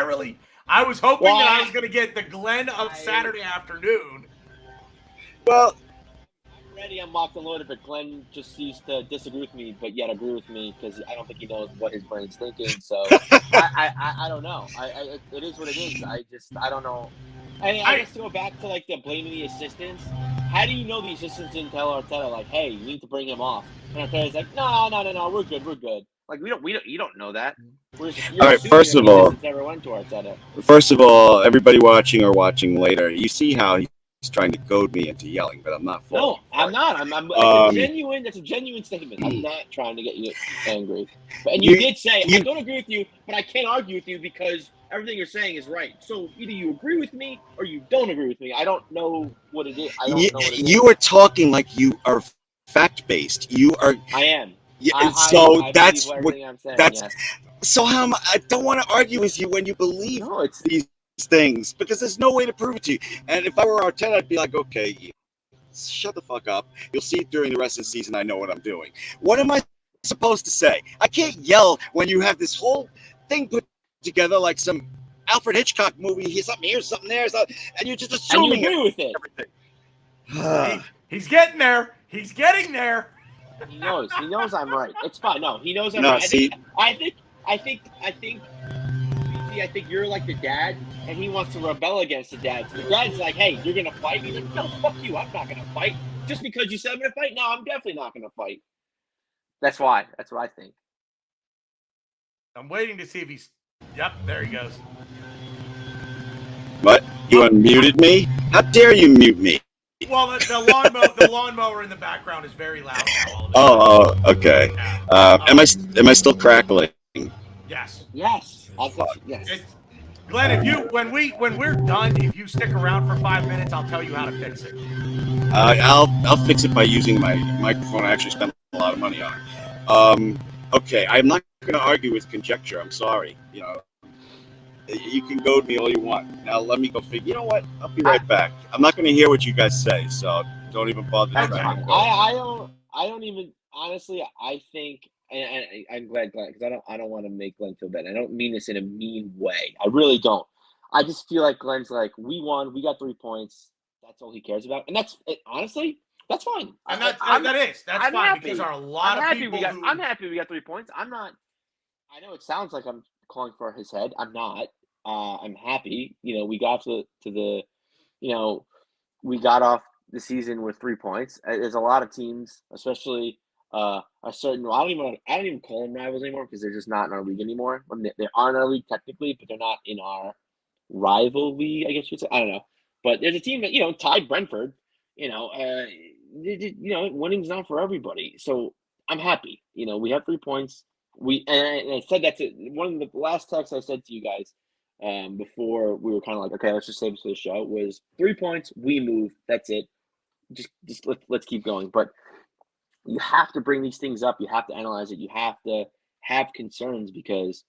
I was hoping that I was going to get the Glenn of Saturday afternoon. Well, I'm ready. I'm locked and loaded, but Glenn just seems to disagree with me, but yet agree with me because I don't think he knows what his brain's thinking. So I don't know. It is what it is. I don't know. I guess to go back to like the blaming the assistants. How do you know the assistants didn't tell Arteta like, hey, you need to bring him off? And Arteta's like, no, we're good. Like you don't know that. All right. First of all, never went to Arteta. Everybody watching or watching later, you see how he's trying to goad me into yelling, but I'm not. No, I'm not. I'm genuine. That's a genuine statement. I'm not trying to get you angry. And you did say I don't agree with you, but I can't argue with you because everything you're saying is right. So either you agree with me or you don't agree with me. I don't know what it is. You are talking like you are fact-based. You are. I am. Yeah, I that's what I'm saying. That's yes. So how am I don't want to argue with you when you believe these things because there's no way to prove it to you. And if I were Arteta, I'd be like, okay, shut the fuck up. You'll see during the rest of the season I know what I'm doing. What am I supposed to say? I can't yell when you have this whole thing put together like some Alfred Hitchcock movie. Here's something here, something there, and you're just assuming and you agree with it. He's getting there. He's getting there. He knows I'm right. It's fine. No, he knows I'm right. I think you're like the dad, and he wants to rebel against the dad. So the dad's like, hey, you're going to fight? He's like, no, fuck you. I'm not going to fight. Just because you said I'm going to fight? No, I'm definitely not going to fight. That's why. That's what I think. I'm waiting to see if he's... Yep, there he goes. What? You unmuted me? How dare you mute me? Well, the lawnmower in the background is very loud. Oh, okay. Am I still crackling? Yes. Yes. Glenn, when we're done, if you stick around for 5 minutes, I'll tell you how to fix it. I'll fix it by using my microphone. I actually spent a lot of money on it. Okay, I'm not going to argue with conjecture. I'm sorry. You can goad me all you want. Now let me go figure. You know what? I'll be right back. I'm not going to hear what you guys say, so don't even bother. I don't even honestly. I think, and I'm glad Glenn, because I don't want to make Glenn feel bad. I don't mean this in a mean way. I really don't. I just feel like Glenn's like, we won. We got 3 points. That's all he cares about, and honestly, that's fine. That's fine happy. Because there are a lot of people. I'm happy we got 3 points. I'm not. I know it sounds like I'm calling for his head. I'm not. I'm happy. We got to the, we got off the season with 3 points. There's a lot of teams, especially a certain. I don't even call them rivals anymore because they're just not in our league anymore. They are in our league technically, but they're not in our rival league. I guess you'd say. I don't know. But there's a team that tied Brentford. Winning's not for everybody. So I'm happy. We have 3 points. And I said that to one of the last texts I said to you guys before we were kind of like, okay, let's just save this for the show, was 3 points, we move, that's it. Just let's keep going. But you have to bring these things up. You have to analyze it. You have to have concerns because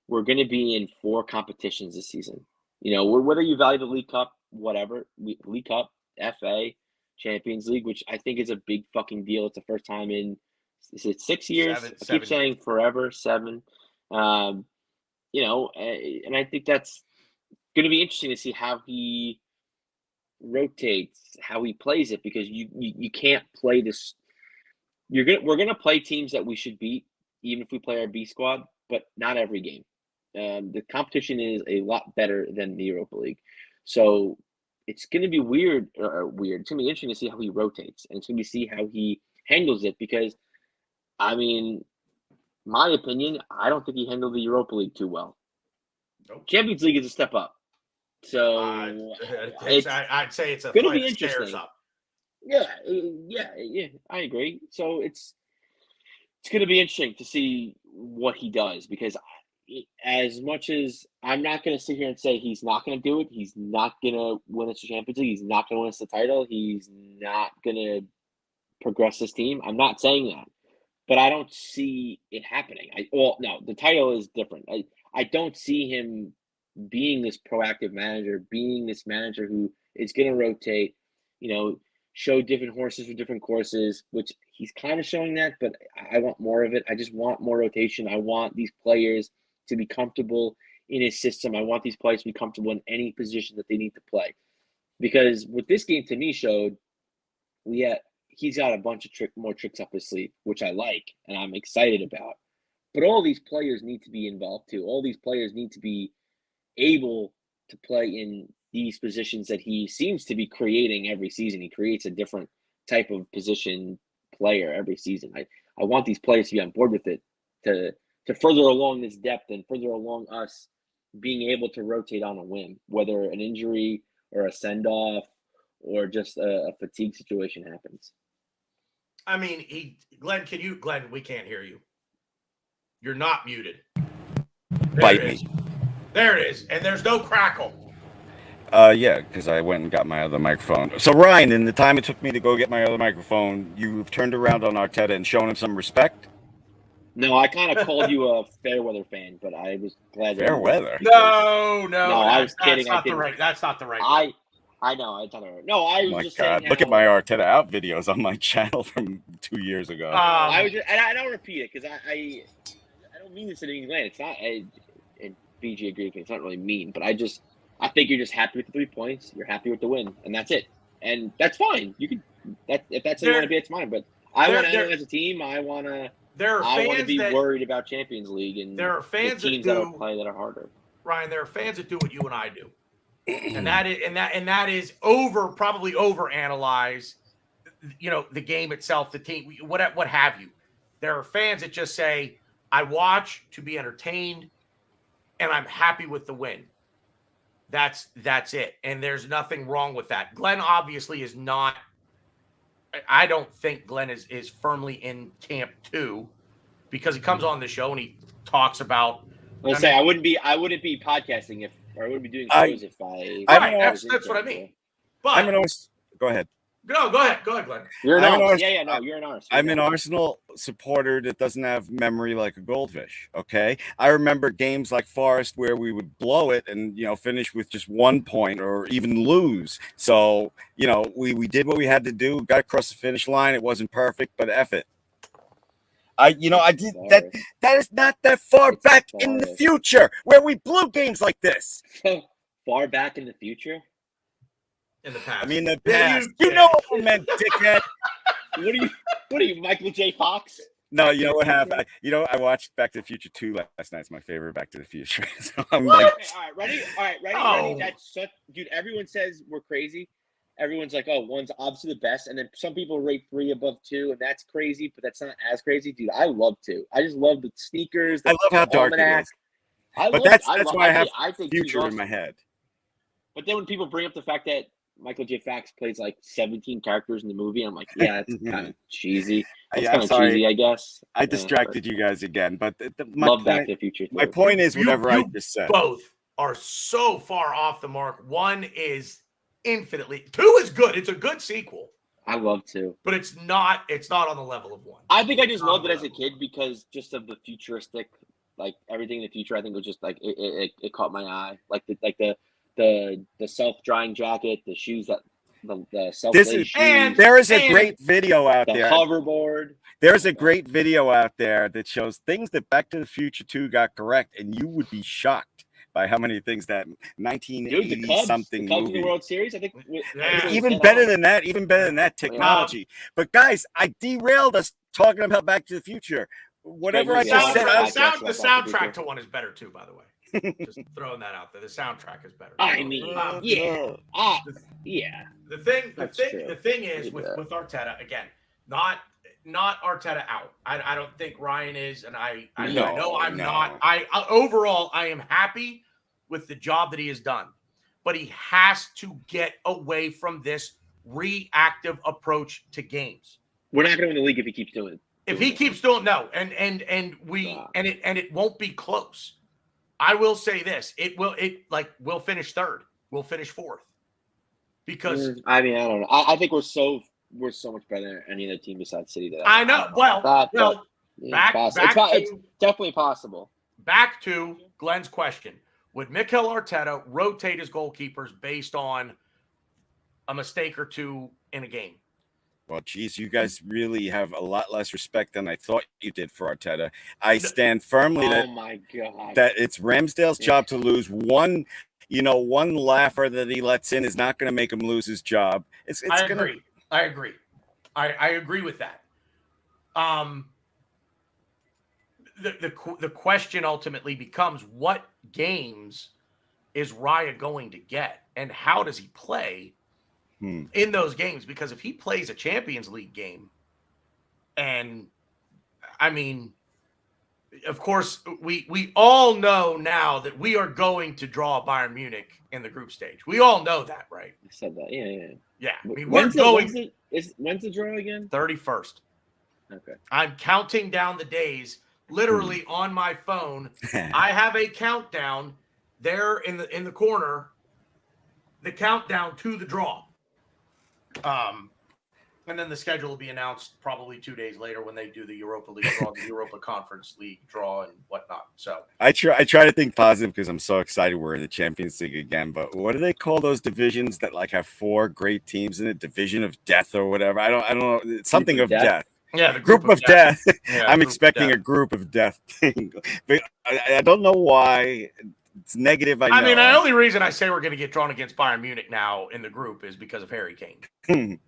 we're going to be in 4 competitions this season. Whether you value the League Cup, whatever, League Cup, FA, Champions League, which I think is a big fucking deal. It's the first time in, is it 6 years? I keep saying forever, 7. And I think that's going to be interesting to see how he rotates, how he plays it, because you can't play this. We're gonna play teams that we should beat, even if we play our B squad, but not every game. The competition is a lot better than the Europa League, so it's going to be weird. It's going to be interesting to see how he rotates, and it's going to be see how he handles it. Because, I mean, my opinion, I don't think he handled the Europa League too well. Nope. Champions League is a step up. So I'd say it's going to be interesting. Up. Yeah, I agree. So it's going to be interesting to see what he does, because as much as I'm not going to sit here and say he's not going to do it, he's not going to win us the Champions League, he's not going to win us the title, he's not going to progress this team. I'm not saying that, but I don't see it happening. No, the title is different. I don't see him being this proactive manager, being this manager who is going to rotate, show different horses for different courses, which he's kind of showing that, but I want more of it. I just want more rotation. I want these players to be comfortable in his system. I want these players to be comfortable in any position that they need to play. Because what this game to me showed, he's got a bunch of more tricks up his sleeve, which I like and I'm excited about. But all these players need to be involved too. All these players need to be able to play in these positions that he seems to be creating every season. He creates a different type of position player every season. I want these players to be on board with it to further along this depth and further along us being able to rotate on a whim, whether an injury or a send-off or just a fatigue situation happens. I mean, Glenn, we can't hear you. You're not muted. Bite me. There it is. And there's no crackle. Yeah, because I went and got my other microphone. So, Ryan, in the time it took me to go get my other microphone, you've turned around on Arteta and shown him some respect? No, I kind of called you a fair weather fan, but I was glad. Fair weather? No, I was kidding. That's not the right. I know. I thought no. I was my just God, saying. Look at my Arteta out videos on my channel from 2 years ago. I don't repeat it because I don't mean this in any way. It's not. And BG agrees with me. It's not really mean, but I think you're just happy with the 3 points. You're happy with the win, and that's it. And that's fine. You can. If that's what you want to be, it's fine. But I want to as a team. I want to. I want to be worried about Champions League and there are fans the teams that play that are harder. Ryan, there are fans that do what you and I do, and that is probably overanalyze, the game itself, the team, what have you. There are fans that just say, "I watch to be entertained, and I'm happy with the win." That's it, and there's nothing wrong with that. Glenn obviously is not. I don't think Glenn is firmly in camp 2 because he comes on the show and he talks about. I wouldn't be podcasting or I wouldn't be doing shows if I. That's what I mean. But go ahead. No, go ahead, Glenn. You're an Arsenal. You're an Arsenal. I'm an Arsenal supporter that doesn't have memory like a goldfish. Okay, I remember games like Forest where we would blow it and finish with just 1 point or even lose. So we did what we had to do. Got across the finish line. It wasn't perfect, but F it. I did that. That is not that far back in the future where we blew games like this. Far back in the future. In the past. I mean, the past. You know what I meant, dickhead. What are you, Michael J. Fox? No, you know what happened? I watched Back to the Future 2 last night. It's my favorite Back to the Future. So I'm okay, all right, ready? Oh. That's dude. Everyone says we're crazy. Everyone's like, oh, one's obviously the best, and then some people rate 3 above 2, and that's crazy, but that's not as crazy, dude. I love 2. I just love the sneakers. I love how dark it is. That's why I have Future in my head. But then when people bring up the fact that Michael J. Fox plays like 17 characters in the movie, I'm like, yeah, it's kind of cheesy. It's kind of cheesy, I guess. I distracted you guys again, but love Back to the Future. My point is, whatever I just said. Both are so far off the mark. 1 is infinitely. 2 is good. It's a good sequel. I love 2, but it's not on the level of 1. I think I just loved it as a kid because just of the futuristic, like everything in the future. I think it was just like it caught my eye, like the self-drying jacket, the shoes that the self-lace shoes. There is a great video out there. The hoverboard. There's a great video out there that shows things that Back to the Future 2 got correct, and you would be shocked by how many things that 1980 something Cubs movie. in the World Series, I think. Even better than that technology. Yeah. But guys, I derailed us talking about Back to the Future. Whatever I just said. The soundtrack to 1 is better too, by the way. Just throwing that out there. The soundtrack is better. I mean, yeah. The thing is with Arteta, again, not Arteta out. I don't think Ryan is, and I know I'm not. Overall, I am happy with the job that he has done, but he has to get away from this reactive approach to games. We're not going to win the league if he keeps doing it. If he keeps doing and it won't be close. I will say this: we'll finish third, we'll finish fourth, because I mean, I don't know. I think we're so much better than any other team besides City. That I know. It's definitely possible. Back to Glenn's question: would Mikel Arteta rotate his goalkeepers based on a mistake or two in a game? Well, geez, you guys really have a lot less respect than I thought you did for Arteta. I stand firmly that it's Ramsdale's job to lose. One laugher that he lets in is not going to make him lose his job. I agree. I agree with that. The question ultimately becomes, what games is Raya going to get, and how does he play in those games? Because if he plays a Champions League game, and I mean, of course, we all know now that we are going to draw Bayern Munich in the group stage. We all know that, right? I said that. Yeah. I mean, when's the draw again? 31st. Okay. I'm counting down the days, literally on my phone. I have a countdown there in the corner, the countdown to the draw. And then the schedule will be announced probably 2 days later when they do the Europa League draw, the Europa Conference League draw, and whatnot. So I try to think positive because I'm so excited we're in the Champions League again. But what do they call those divisions that like have 4 great teams in it? Division of Death or whatever. I don't know. It's something of death. Yeah, the group of death. Yeah, I'm expecting a group of death thing, but I don't know why. It's negative. I mean, the only reason I say we're going to get drawn against Bayern Munich now in the group is because of Harry Kane. We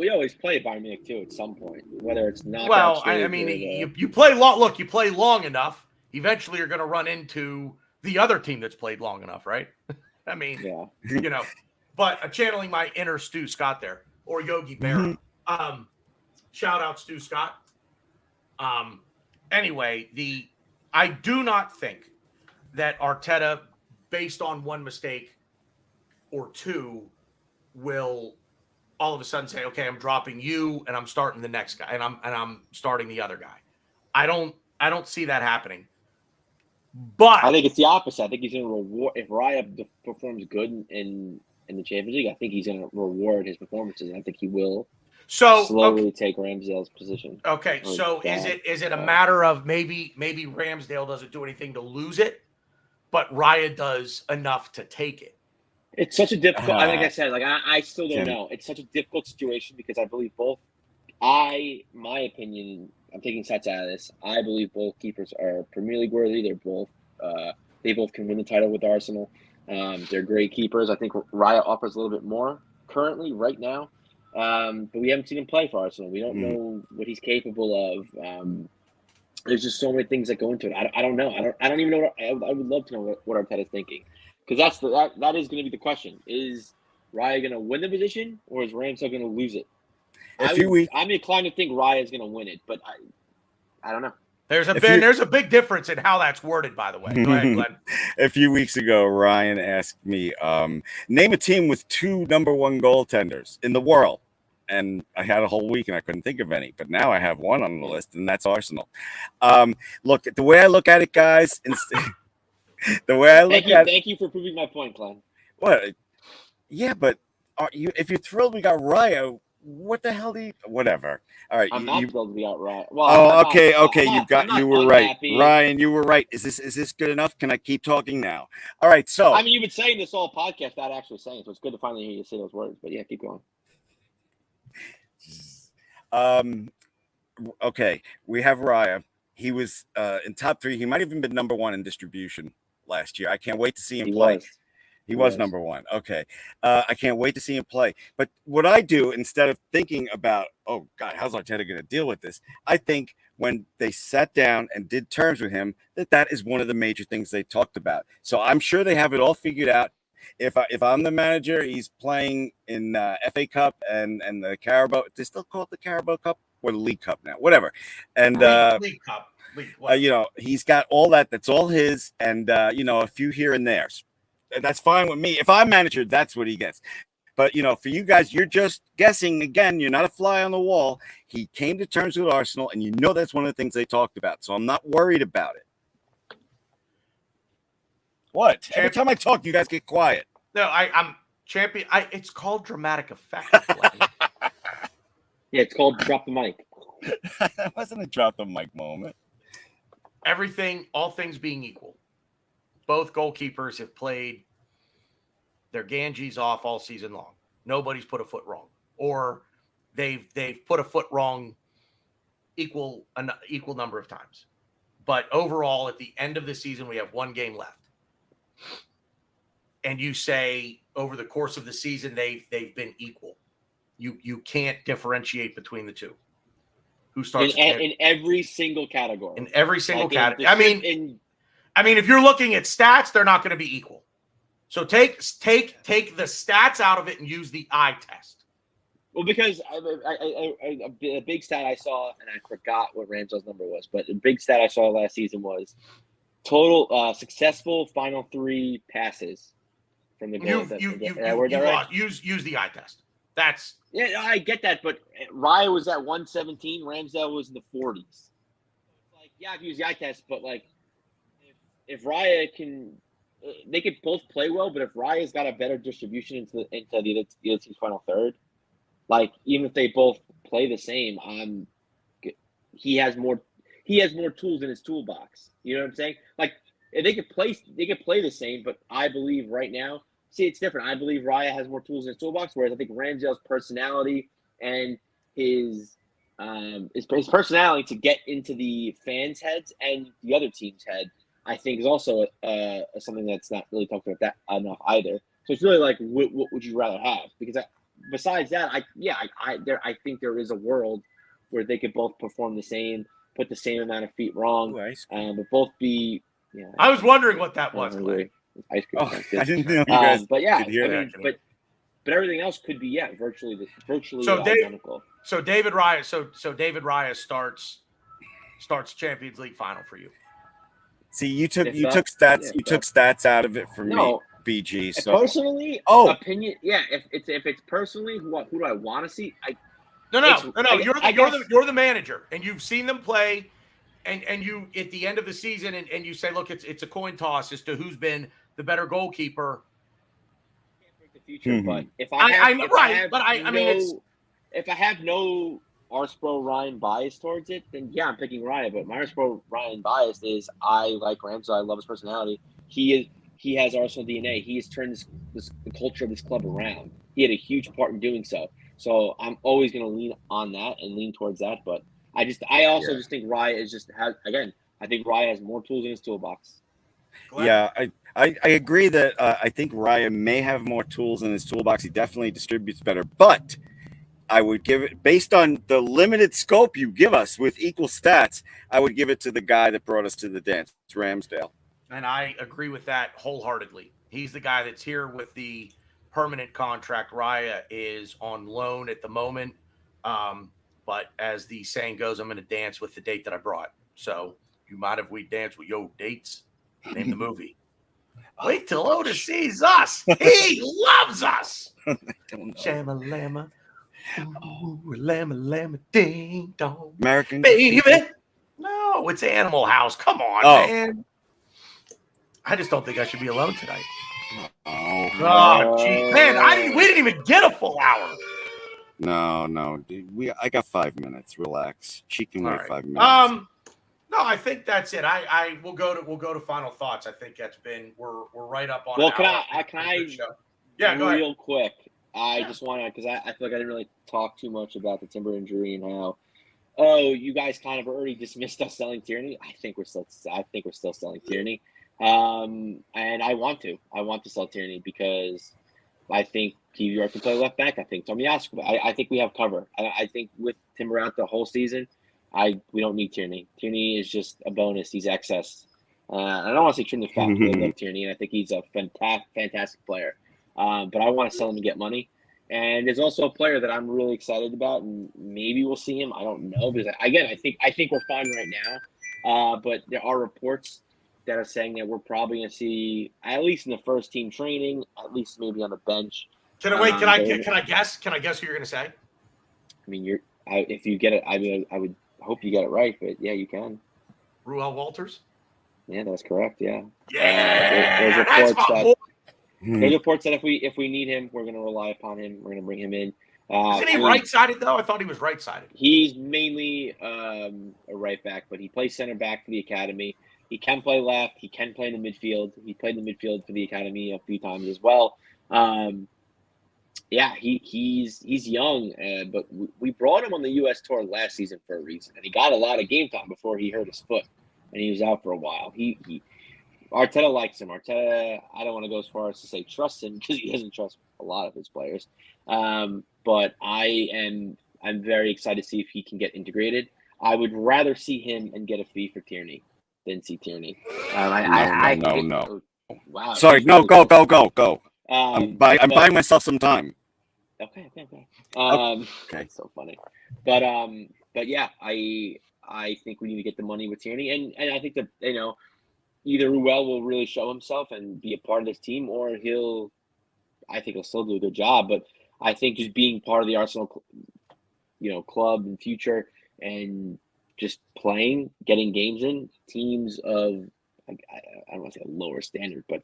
always play Bayern Munich too at some point, whether it's not. Well, I mean, you play long. Look, you play long enough. Eventually, you're going to run into the other team that's played long enough, right? I mean, yeah. But channeling my inner Stu Scott there, or Yogi Berra. Shout out Stu Scott. Anyway, I do not think that Arteta, based on one mistake or two, will all of a sudden say, "Okay, I'm dropping you and I'm starting the next guy, and I'm starting the other guy." I don't see that happening. But I think it's the opposite. I think he's going to reward if Raya performs good in the Champions League. I think he's going to reward his performances, and I think he will. Slowly take Ramsdale's position. Okay, so is it a matter of maybe Ramsdale doesn't do anything to lose it, but Raya does enough to take it? It's such a difficult. Like I said, I still don't know. It's such a difficult situation because I believe both. My opinion, I'm taking sets out of this. I believe both keepers are Premier League worthy. They're both. They both can win the title with Arsenal. They're great keepers. I think Raya offers a little bit more currently right now. But we haven't seen him play for Arsenal. We don't know what he's capable of. There's just so many things that go into it. I don't know. I don't even know. I would love to know what Arteta's thinking, because that is going to be the question: is Raya going to win the position, or is Ramsdale going to lose it? I'm inclined to think Raya is going to win it, but I don't know. There's a big difference in how that's worded, by the way. Go ahead, Glenn. A few weeks ago, Ryan asked me, name a team with 2 number 1 goaltenders in the world. And I had a whole week and I couldn't think of any. But now I have one on the list, and that's Arsenal. Look, the way I look at it, guys, Thank you for proving my point, Glenn. What? Yeah, but if you're thrilled we got Raya, what the hell do you? Whatever. All right, I'm not thrilled to be outright. Well, okay. You were right, Ryan. You were right. Is this good enough? Can I keep talking now? All right. So I mean, you've been saying this all podcast without actually saying it, so it's good to finally hear you say those words. But yeah, keep going. Okay, we have Raya. He was in top 3. He might have even been number 1 in distribution last year. I can't wait to see him play. He was number 1. Okay. I can't wait to see him play. But what I do, instead of thinking about, oh, God, how's Arteta going to deal with this? I think when they sat down and did terms with him, that is one of the major things they talked about. So I'm sure they have it all figured out. If I'm the manager, he's playing in FA Cup and the Carabao. They still call it the Carabao Cup or the League Cup now, whatever. And League Cup. He's got all that. That's all his, and a few here and there. That's fine with me. If I'm manager, that's what he gets. But, for you guys, you're just guessing. Again, you're not a fly on the wall. He came to terms with Arsenal, and that's one of the things they talked about. So I'm not worried about it. What? Every time I talk, you guys get quiet. No, I'm champion. It's called dramatic effect. Yeah, it's called drop the mic. That wasn't a drop the mic moment. All things being equal, both goalkeepers have played their Ganges off all season long. Nobody's put a foot wrong, or they've put a foot wrong equal number of times. But overall, at the end of the season, we have one game left. And you say over the course of the season they've been equal. You can't differentiate between the two. Who starts in every single category? In every single category. I mean, if you're looking at stats, they're not going to be equal. So take the stats out of it and use the eye test. Well, because a big stat I saw, and I forgot what Ramsdale's number was, but a big stat I saw last season was total successful final three passes from the goal. Use the eye test. That's I get that, but Raya was at 117, Ramsdale was in the 40s. It's like, yeah, I've used the eye test, but like if Raya can, they could both play well, but if Raya's got a better distribution into the other team's final third, like even if they both play the same, he has more tools in his toolbox. You know what I'm saying? Like they could play the same, but I believe right now, see, it's different. I believe Raya has more tools in his toolbox, whereas I think Ramsdale's personality and his personality to get into the fans' heads and the other team's head, I think is also something that's not really talked about that enough either. So it's really like, what would you rather have? Because besides that, I think there is a world where they could both perform the same, put the same amount of feet wrong, but both be. Yeah, I was wondering what that was. Ice cream. I didn't know you guys but yeah, could hear that. But everything else could be virtually so identical. David Raya starts Champions League final for you. See, you took stats out of it for me, BG. So personally, opinion, yeah. If it's personally, who do I want to see? No. You're the manager, and you've seen them play, and you at the end of the season, and you say, look, it's a coin toss as to who's been the better goalkeeper. The future, but if I have no Arspro Ryan bias towards it, then yeah, I'm picking Ryan. But my Arspro Ryan bias is I like Ramsdale. I love his personality. He has Arsenal DNA. He has turned the culture of this club around. He had a huge part in doing so. So I'm always going to lean on that and lean towards that. But I also just think Raya I think Raya has more tools in his toolbox. Yeah, I agree that I think Raya may have more tools in his toolbox. He definitely distributes better, but I would give it, based on the limited scope you give us with equal stats, I would give it to the guy that brought us to the dance. It's Ramsdale. And I agree with that wholeheartedly. He's the guy that's here with the permanent contract. Raya is on loan at the moment. But as the saying goes, I'm going to dance with the date that I brought. So you mind if we dance with your dates? Name the movie. Wait till Otis sees us. He loves us. Shama-lama. Ooh, lama, ding dong. American baby. No, it's Animal House. Come on, man. I just don't think I should be alone tonight. Oh, gee, man, we didn't even get a full hour. No, dude, I got 5 minutes. Relax. She can wait 5 minutes. No, I think that's it. We'll go to final thoughts. I think we're right up on. Well, can I yeah, go ahead. Real quick. I just want to, because I feel like I didn't really talk too much about the Timber injury and how, you guys kind of already dismissed us selling Tierney. I think we're still selling Tierney. And I want to sell Tierney because I think PVR can play left back. I think Tomiyasu. I think we have cover. I think with Timber out the whole season, we don't need Tierney. Tierney is just a bonus. He's excess. I don't want to say trim the fat. I love Tierney, and I think he's a fantastic player. But I want to sell him to get money. And there's also a player that I'm really excited about, and maybe we'll see him. I don't know, because again, I think we're fine right now. But there are reports that are saying that we're probably going to see, at least in the first team training, at least maybe on the bench, Can I wait? Can I guess? Can I guess who you're going to say? I mean, if you get it, I mean, I would hope you get it right, but yeah, you can. Ruel Walters. Yeah, that's correct. Yeah. Yeah, that's my boy. There's reports that if we need him, we're going to rely upon him. We're going to bring him in. Isn't he right-sided though? I thought he was right-sided. He's mainly a right back, but he plays center back for the academy. He can play left. He can play in the midfield. He played in the midfield for the academy a few times as well. Yeah, he's young, but we brought him on the U.S. tour last season for a reason, and he got a lot of game time before he hurt his foot, and he was out for a while. Arteta likes him. Arteta, I don't want to go as far as to say trust him because he doesn't trust a lot of his players. But I'm very excited to see if he can get integrated. I would rather see him and get a fee for Tierney than see Tierney. No. Wow. Sorry, no, go. I'm buying myself some time. Okay. Okay. That's so funny. But yeah, I think we need to get the money with Tierney, and I think that either Ruel will really show himself and be a part of this team, or I think he'll still do a good job. But I think just being part of the Arsenal, club in future and just playing, getting games in, teams of I don't want to say a lower standard, but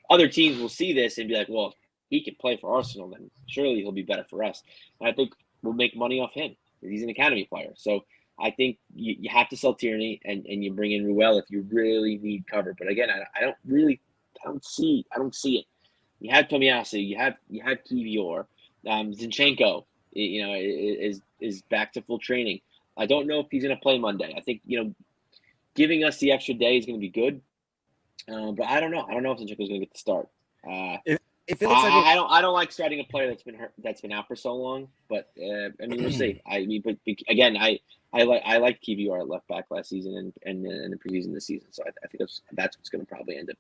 other teams will see this and be like, well, he can play for Arsenal, then surely he'll be better for us. And I think we'll make money off him. He's an academy player. So I think you have to sell Tierney and you bring in Ruel if you really need cover. But again, I don't see it. You have Tomiyasu, you have Kivior, Zinchenko, is back to full training. I don't know if he's going to play Monday. I think giving us the extra day is going to be good. But I don't know. I don't know if Zinchenko's going to get the start. If it looks like I don't like starting a player that's been hurt, that's been out for so long. But I mean, we'll see. But again, I liked Kivior at left back last season and in the preseason this season. So I think that's what's going to probably end up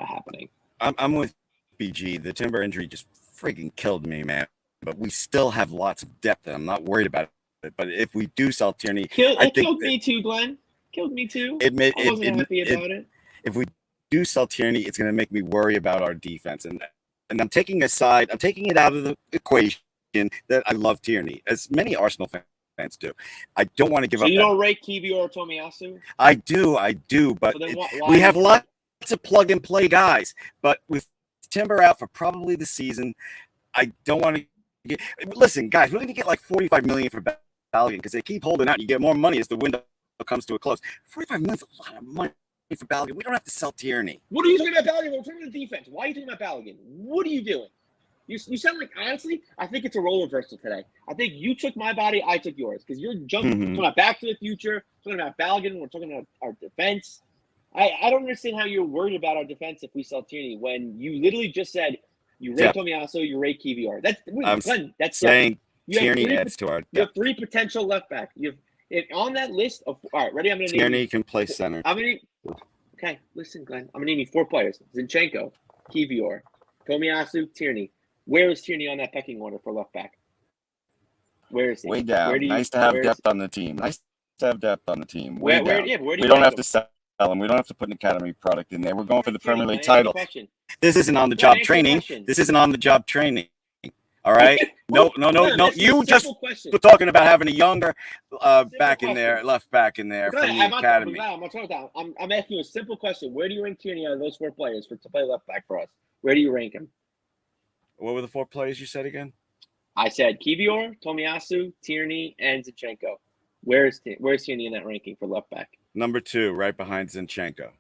happening. I'm with BG. The Timber injury just freaking killed me, man. But we still have lots of depth, and I'm not worried about it. But if we do sell Tierney, it killed me too, Glenn. Killed me too. I wasn't happy about it. If we do sell Tierney, it's going to make me worry about our defense, and I'm taking it out of the equation that I love Tierney, as many Arsenal fans do. I don't want to give up. So you don't rate Kivior or Tomiyasu? I do, but we have lots of plug and play guys. But with Timber out for probably the season, I don't want to get. Listen, guys, we're going to get like $45 million for Balogun because they keep holding out. You get more money as the window comes to a close. $45 million is a lot of money for Balogun. We don't have to sell Tierney. What are you talking about Balogun? We're talking about defense. Why are you talking about Balogun? What are you doing? You sound like, honestly, I think it's a role reversal today. I think you took my body, I took yours. Because you're talking about Back to the Future, talking about Balogun, we're talking about our defense. I don't understand how you're worried about our defense if we sell Tierney when you literally just said you rate Tomiyasu, you rate Kivior. That's saying Tierney adds to our depth. You have three potential left back. On that list of all right, ready? I'm gonna name Tierney can play center. Okay, listen, Glenn. I'm gonna name you 4 players: Zinchenko, Kivior, Tomiyasu, Tierney. Where is Tierney on that pecking order for left back? Where is he? Way down. Nice to have depth on the team. Way down. Where do we don't have to sell him. We don't have to put an academy product in there. We're going for the Premier League title. This isn't on the job training. All right. No. You just were talking about having a younger left back in there from the academy. I'm asking you a simple question. Where do you rank Tierney out of those 4 players to play left back for us? Where do you rank him? What were the 4 players you said again? I said Kivior, Tomiyasu, Tierney, and Zinchenko. Where's Tierney in that ranking for left back? Number 2, right behind Zinchenko.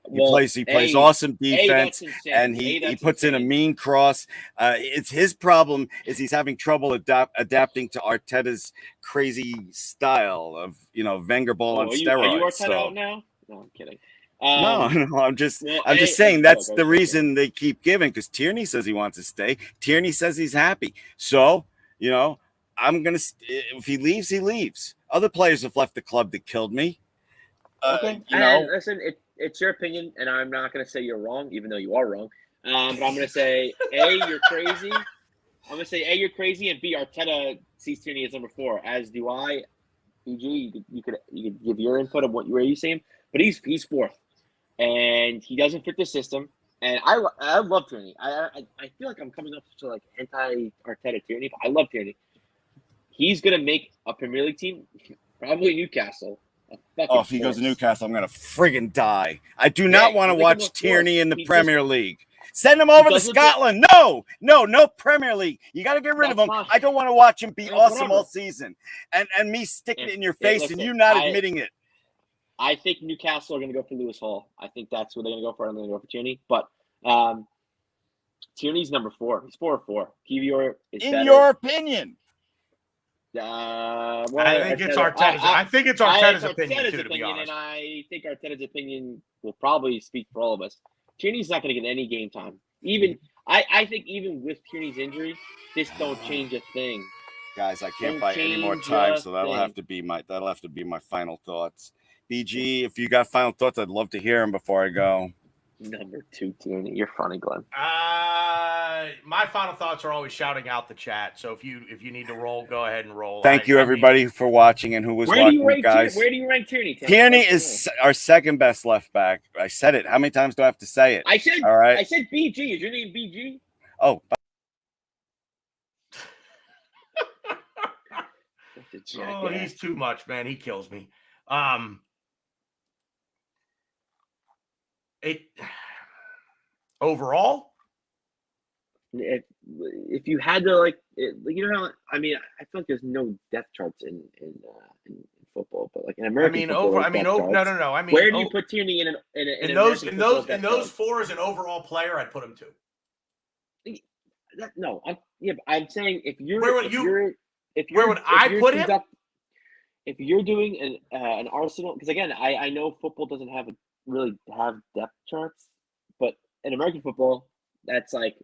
He plays awesome defense, and he puts in a mean cross. It's his problem is he's having trouble adapting to Arteta's crazy style of Wenger ball on steroids. Are you Arteta out now? No, I'm kidding. No, I'm just saying that's the reason they keep giving, because Tierney says he wants to stay. Tierney says he's happy. So, I'm going to, if he leaves, he leaves. Other players have left the club that killed me. Okay. Listen, it's your opinion, and I'm not going to say you're wrong, even though you are wrong. But I'm going to say, A, you're crazy. I'm going to say, A, you're crazy, and B, Arteta sees Tierney as number 4, as do I. BG, you could give your input of where you see him, but he's 4th. And he doesn't fit the system. And I love Tierney. I feel like I'm coming up to like anti-Arteta Tierney, but I love Tierney. He's gonna make a Premier League team, probably Newcastle. Oh, if he goes to Newcastle, I'm gonna friggin' die. I do not want to watch Tierney in the Premier League. Send him over to Scotland. No Premier League. You got to get rid of him. I don't want to watch him be awesome all season, and me sticking it in your face and you not admitting it. I think Newcastle are going to go for Lewis Hall. I think that's what they're going to go for. I'm going to go for Tierney. But Tierney's number 4. He's 4-4. Kiwior is better. In your opinion? I think it's Arteta's. I think it's Arteta's opinion, too, to be honest. And I think Arteta's opinion will probably speak for all of us. Tierney's not going to get any game time. I think even with Tierney's injury, this don't change a thing. Guys, I can't buy any more time, so that'll have to be my final thoughts. BG, if you got final thoughts, I'd love to hear them before I go. Number 2, Tierney. You're funny, Glenn. My final thoughts are always shouting out the chat. So if you need to roll, go ahead and roll. Thank you, everybody, for watching and who was watching, guys. Where do you rank Tierney? Tierney is our second best left back. I said it. How many times do I have to say it? I said. All right. I said BG. Is your name BG? Oh. He's too much, man. He kills me. Overall, if you had to you know how I mean, I feel like there's no depth charts in football, but like in American football, no. I mean, where do you put Tierney in those 4 as an overall player? I'd put him 2. I'm saying if you're where would I put him? If you're doing an Arsenal, because again, I know football doesn't really have depth charts, but in American football, that's like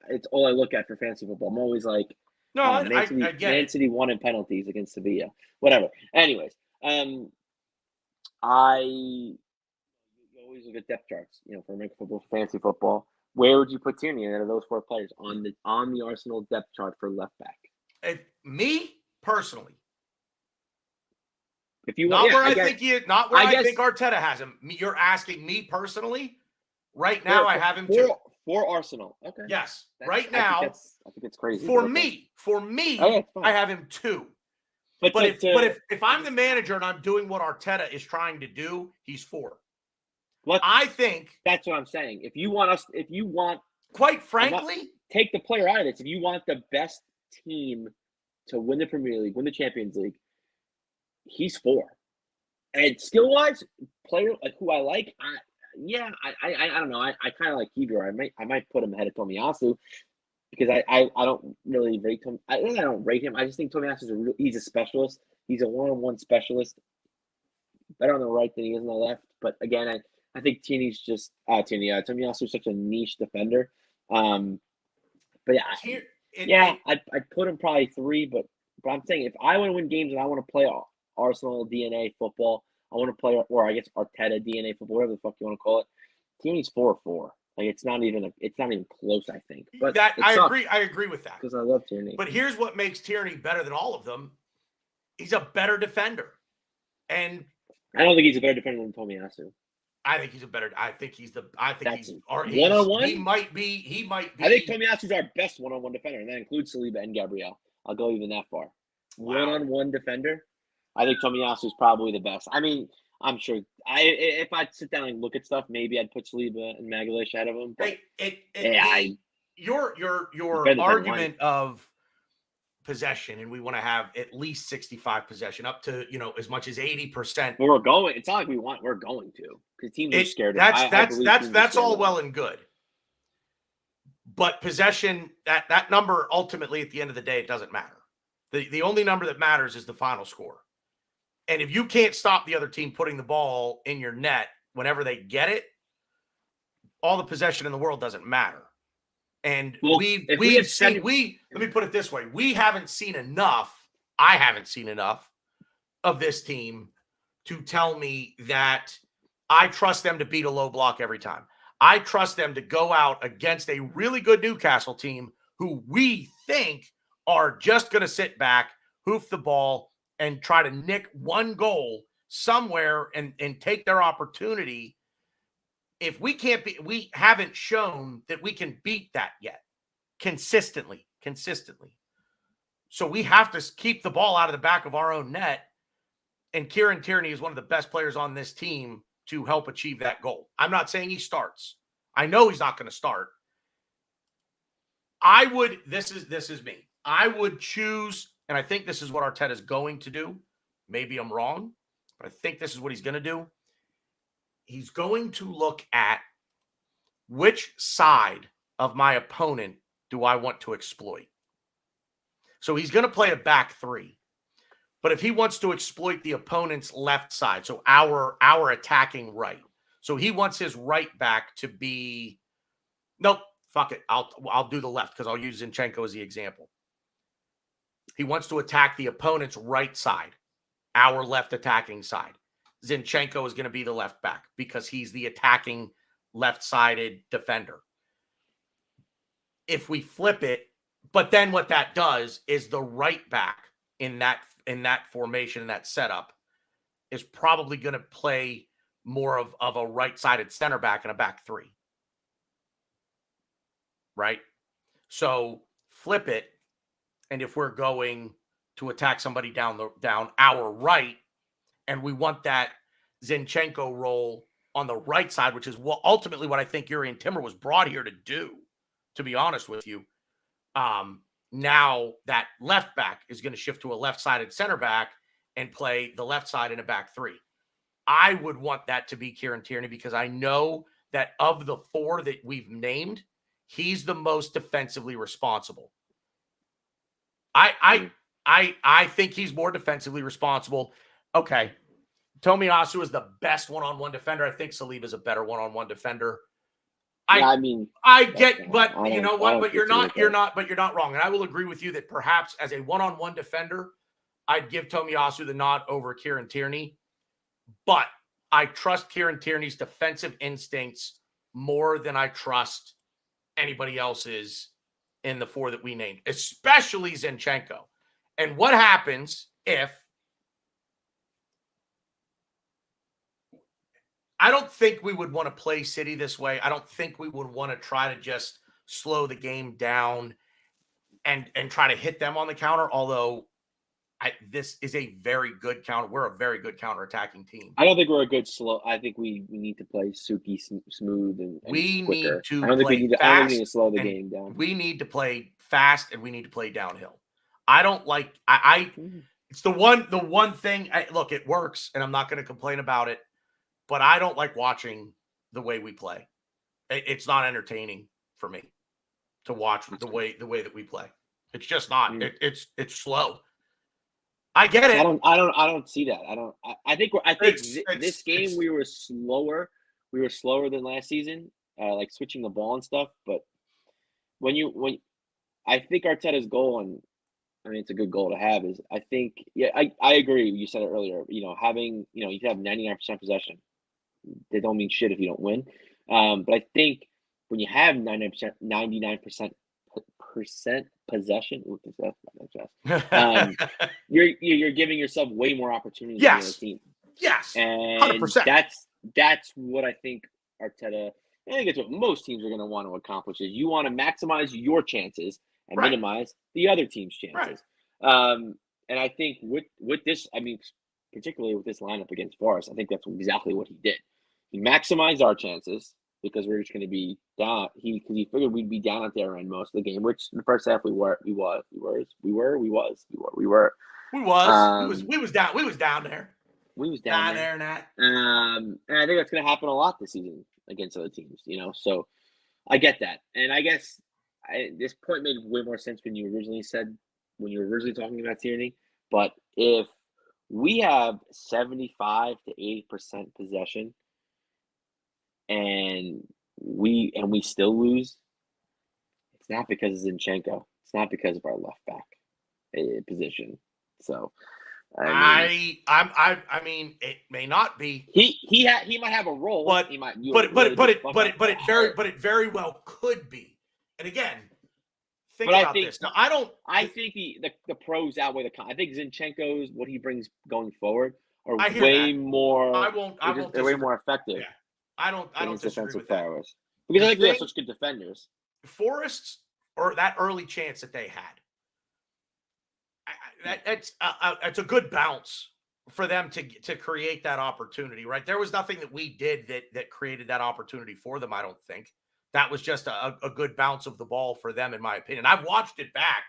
it's all I look at for fantasy football. I'm always like, Man City won in penalties against Sevilla, whatever. Anyways, you always look at depth charts, for American football, fantasy football. Where would you put Tierney out of those 4 players on the Arsenal depth chart for left back? Me personally. If you I think Arteta has him. You're asking me personally. Right now, I have him 2 for Arsenal. Okay. Yes. Right now, I think it's crazy. For me, I have him 2. But if I'm the manager and I'm doing what Arteta is trying to do, he's 4. I think that's what I'm saying. If you want, quite frankly, take the player out of this. If you want the best team to win the Premier League, win the Champions League, he's 4. And skill-wise, player who I like, I don't know. I kind of like Kiwior. I might put him ahead of Tomiyasu because I don't really rate him. I don't rate him. I just think Tomiyasu he's a specialist. He's a one-on-one specialist. Better on the right than he is on the left. But again, I think Tierney's just Tomiyasu is such a niche defender. But I'd put him probably 3. But I'm saying if I want to win games and I want to play Arsenal DNA football, I want to play, or I guess Arteta DNA football, whatever the fuck you want to call it. Tierney's 4-4. Like it's not even close. I think. But I agree with that because I love Tierney. But here's what makes Tierney better than all of them: he's a better defender, and I don't think he's a better defender than Tomiyasu. I think he's he's one-on-one. He might be. I think Tomiyasu's our best one-on-one defender, and that includes Saliba and Gabriel. I'll go even that far. Wow. One-on-one defender. I think Tomiyasu is probably the best. I mean, I'm sure. If I'd sit down and look at stuff, maybe I'd put Saliba and Magalhaes ahead of him. But your argument of possession, and we want to have at least 65 possession, up to as much as 80%. We're going. It's not like we want. We're going to because teams are scared. That's all well and good. But possession, that number ultimately at the end of the day, it doesn't matter. The only number that matters is the final score. And if you can't stop the other team putting the ball in your net whenever they get it, all the possession in the world doesn't matter. And let me put it this way. We haven't seen enough. I haven't seen enough of this team to tell me that I trust them to beat a low block every time. I trust them to go out against a really good Newcastle team who we think are just going to sit back, hoof the ball, and try to nick one goal somewhere and take their opportunity if we haven't shown that we can beat that yet consistently. So we have to keep the ball out of the back of our own net. And Kieran Tierney is one of the best players on this team to help achieve that goal. I'm not saying he starts. I know he's not going to start. This is me. I would choose, and I think this is what Arteta is going to do. Maybe I'm wrong, but I think this is what he's going to do. He's going to look at which side of my opponent do I want to exploit. So he's going to play a back three. But if he wants to exploit the opponent's left side, so our attacking right, so he wants his right back to be, nope, fuck it, I'll do the left because I'll use Zinchenko as the example. He wants to attack the opponent's right side, our left attacking side. Zinchenko is going to be the left back because he's the attacking left-sided defender. If we flip it, but then what that does is the right back in that formation, in that setup, is probably going to play more of a right-sided center back in a back three. Right? So flip it, and if we're going to attack somebody down our right, and we want that Zinchenko role on the right side, which is ultimately what I think Jurrien Timber was brought here to do, to be honest with you. Now that left back is going to shift to a left-sided center back and play the left side in a back three. I would want that to be Kieran Tierney because I know that of the four that we've named, he's the most defensively responsible. I think he's more defensively responsible. Okay. Tomiyasu is the best one-on-one defender. I think Saliba is a better one-on-one defender. I get, but you know what? But you're not wrong. And I will agree with you that perhaps as a one-on-one defender, I'd give Tomiyasu the nod over Kieran Tierney. But I trust Kieran Tierney's defensive instincts more than I trust anybody else's in the four that we named, especially Zinchenko. And what happens if I don't think we would want to play City this way. I don't think we would want to try to just slow the game down and try to hit them on the counter, although this is a very good counter. We're a very good counterattacking team. I don't think we're a good slow. I think we need to play Suki smooth and we quicker. Need to I don't think play we need to, fast. I don't think we need to slow the game down. We need to play fast and we need to play downhill. I don't like it's the one thing. Look, it works, and I'm not going to complain about it. But I don't like watching the way we play. It's not entertaining for me to watch the way that we play. It's just not. It's slow. I get it. I don't see that. I think this game we were slower. We were slower than last season, like switching the ball and stuff. But when I think Arteta's goal, and I mean it's a good goal to have, is I think I agree. You said it earlier. Having you can have 99% possession. They don't mean shit if you don't win. But I think when you have 99% possession, you're giving yourself way more opportunities than the team. Yes, and 100%. That's what I think Arteta. I think it's what most teams are going to want to accomplish. Is you want to maximize your chances and minimize the other team's chances. Right. And I think with this, I mean, particularly with this lineup against Forest, I think that's exactly what he did. He maximized our chances because we're just going to be down. He figured we'd be down at their end most of the game, which in the first half we was. We was down. We was down there. We was down there, Nat. And I think that's going to happen a lot this season against other teams. So I get that, and I guess this point made way more sense when you were originally talking about Tierney. But if we have 75 to 80% possession, and we still lose, it's not because of Zinchenko. It's not because of our left back position. So, I mean, it may not be. He might have a role, but it very well could be. And again, think about this. Now, I think the pros outweigh the cons. I think Zinchenko's what he brings going forward are way more. I won't. They're way more effective. Yeah. I don't disagree defensive with that. prowess. Because I think we have thing- such good defenders. Forests, or that early chance that they had, it's a good bounce for them to create that opportunity, right? There was nothing that we did that created that opportunity for them, I don't think. That was just a good bounce of the ball for them, in my opinion. I've watched it back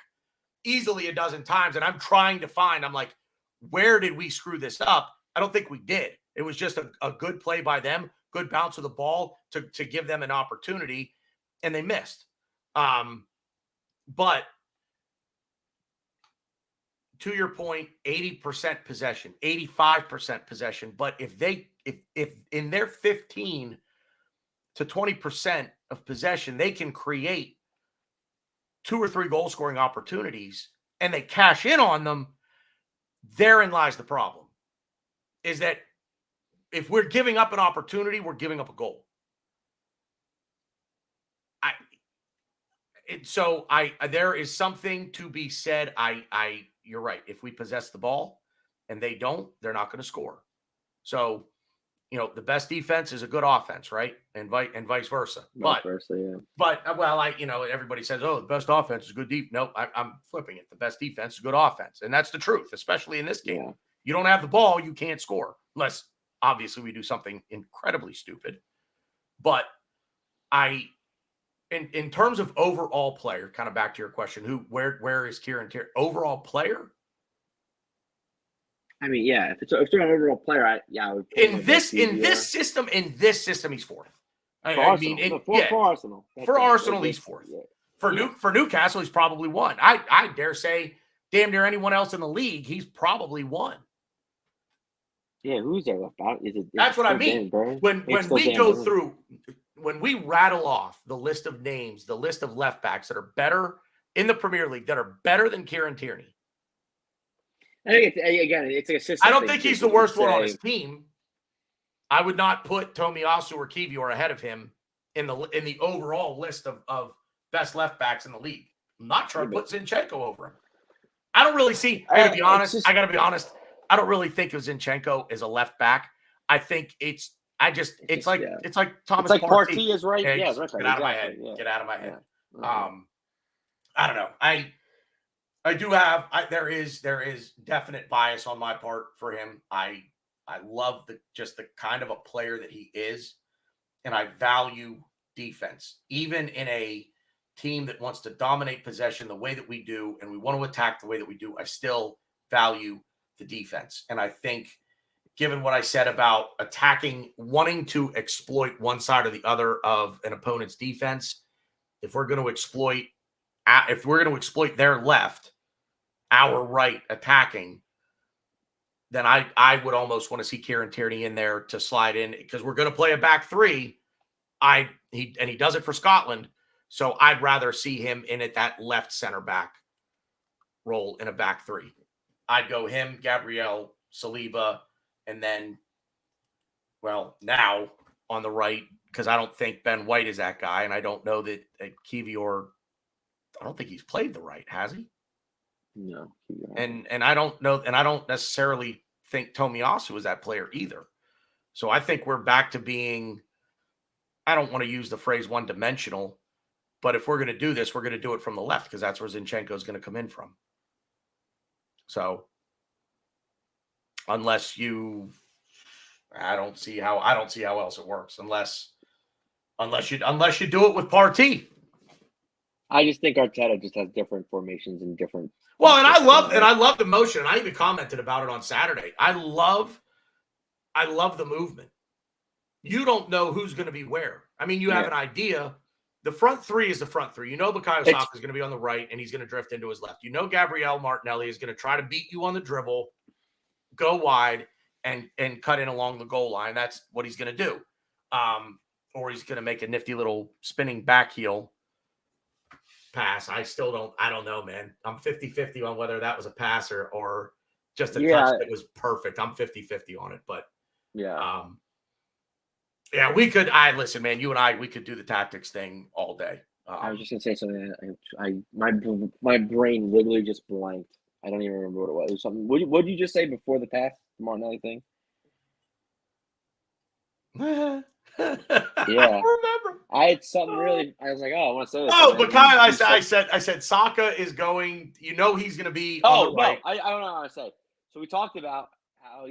easily a dozen times, and I'm trying to find, I'm like, where did we screw this up? I don't think we did. It was just a good play by them, good bounce of the ball to give them an opportunity, and they missed. But to your point, 80% possession, 85% possession. But if in their 15 to 20% of possession, they can create 2 or 3 goal scoring opportunities and they cash in on them, therein lies the problem. Is that if we're giving up an opportunity, we're giving up a goal. There is something to be said. You're right. If we possess the ball and they don't, they're not going to score. So, the best defense is a good offense, right? And vice versa. But everybody says, oh, the best offense is good defense. No, I'm flipping it. The best defense is good offense. And that's the truth, especially in this game. Yeah. You don't have the ball, you can't score. Unless, obviously, we do something incredibly stupid. But in terms of overall player, kind of back to your question, where is Kieran Tierney? Overall player? I mean, yeah, if you're an overall player, I would put him in this system, he's fourth. For Arsenal. For Arsenal, he's fourth. Yeah. For Newcastle, he's probably one. I dare say, damn near anyone else in the league, he's probably one. Yeah, who's there left out? That's what I mean. When we go through, when we rattle off the list of names, the list of left backs that are better in the Premier League, that are better than Kieran Tierney. I think it's a system. I don't think he's the worst one on his team. I would not put Tomiyasu or Kivior ahead of him in the overall list of best left backs in the league. I'm not sure I'd put Zinchenko over him. I don't really see. I gotta be honest. I don't really think of Zinchenko as a left back. I think it's like Thomas Partey is right. Hey, yeah, right. Get out of my head. Yeah. Get out of my head. Yeah. I don't know. I do have there is definite bias on my part for him. I love the kind of a player that he is, and I value defense. Even in a team that wants to dominate possession the way that we do, and we want to attack the way that we do, I still value the defense. And I think, given what I said about wanting to exploit one side or the other of an opponent's defense, if we're going to exploit their left, our right attacking, then I would almost want to see Kieran Tierney in there to slide in, because we're going to play a back three. He does it for Scotland, so I'd rather see him in at that left center back role in a back three. I'd go him, Gabriel, Saliba, and then, now on the right, because I don't think Ben White is that guy, and I don't know that Kivior, I don't think he's played the right, has he? No. And I don't know, and I don't necessarily think Tomiyasu is that player either. So I think we're back to being, I don't want to use the phrase one-dimensional, but if we're going to do this, we're going to do it from the left, because that's where Zinchenko is going to come in from. So unless you, I don't see how else it works unless you do it with Partey. I just think Arteta just has different formations and different. Well, and I love the motion. I even commented about it on Saturday. I love the movement. You don't know who's going to be where. I mean, you have an idea. The front three is the front three. You know Bukayo Saka is going to be on the right, and he's going to drift into his left. You know Gabriel Martinelli is going to try to beat you on the dribble, go wide, and cut in along the goal line. That's what he's going to do. Or he's going to make a nifty little spinning back heel pass. I don't know, man. I'm 50-50 on whether that was a pass or just a touch that was perfect. I'm 50-50 on it. But we could. Listen, man. You and we could do the tactics thing all day. I was just gonna say something. My brain literally just blanked. I don't even remember what it was. It was something. What did you just say before the pass, the Martinelli thing? I remember. I had something really. I was like, oh, I want to say this. Oh, And but then Kyle, you I said Saka is going. You know he's going to be on Oh the no, right. I don't know how to say. So we talked about how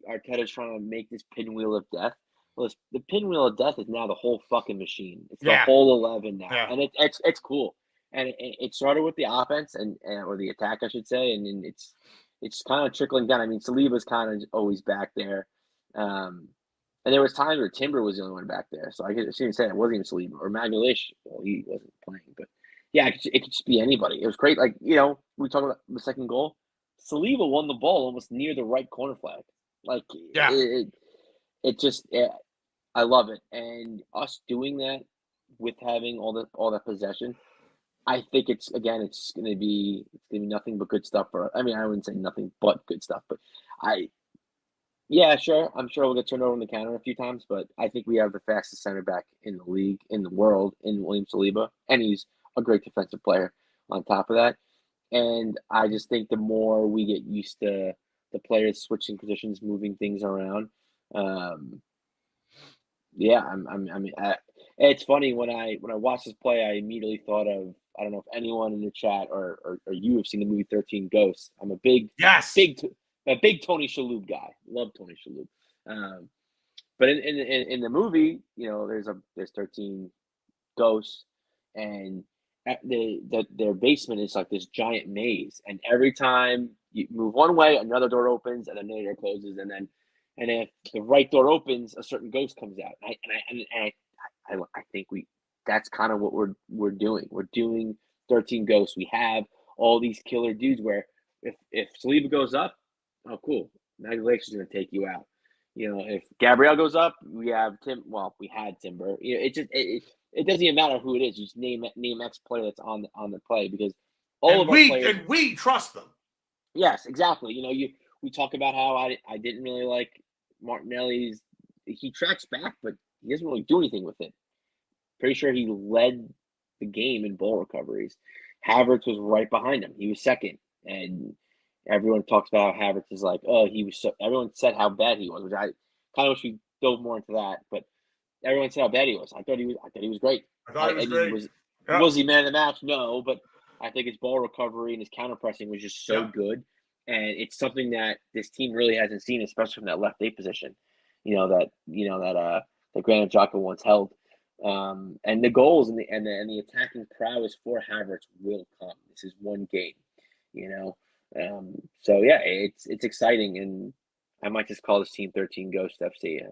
Arteta's trying to make this pinwheel of death. Well, the pinwheel of death is now the whole fucking machine. It's the Yeah. whole 11 now, Yeah. and it's cool. And it started with the offense and or the attack, I should say, and then it's kind of trickling down. I mean, Saliba's kind of always back there, and there was times where Timber was the only one back there. So I shouldn't say it wasn't even Saliba or Magalhaes. Well, he wasn't playing, but yeah, it could just be anybody. It was great. Like, we talk about the second goal. Saliba won the ball almost near the right corner flag. Like, Yeah. I love it. And us doing that with having all that possession, I think it's going to be nothing but good stuff for. I mean, I wouldn't say nothing but good stuff, but yeah, sure. I'm sure we'll get turned over on the counter a few times, but I think we have the fastest center back in the league, in the world, in William Saliba, and he's a great defensive player on top of that. And I just think the more we get used to the players switching positions, moving things around, yeah, it's funny when I watched this play, I immediately thought of, I don't know if anyone in the chat or you have seen the movie 13 Ghosts. I'm a big Tony Shalhoub guy. Love Tony Shalhoub. But in the movie, there's 13 ghosts, and their basement is like this giant maze, and every time you move one way, another door opens, and another door closes, and if the right door opens, a certain ghost comes out. I think that's kind of what we're doing. We're doing 13 ghosts. We have all these killer dudes where if Saliba goes up, oh cool, Magalhaes is going to take you out. If Gabriel goes up, we have Tim. Well, we had Timber. It doesn't even matter who it is. You just name X player that's on the play, because all of our players, and we trust them. Yes, exactly. We talk about how I didn't really like Martinelli's. He tracks back, but he doesn't really do anything with it. Pretty sure he led the game in ball recoveries. Havertz was right behind him. He was second, and everyone talks about how Havertz is like, oh, he was so. Everyone said how bad he was, which I kind of wish we dove more into that. But everyone said how bad he was. I thought he was great. I thought he was great. Was he man of the match? No, but I think his ball recovery and his counter pressing was just so good, and it's something that this team really hasn't seen, especially from that left 8 position. That Granit Xhaka once held. And the goals and the attacking prowess for Havertz will come. This is one game, So yeah, it's exciting, and I might just call this team 13 Ghost FC,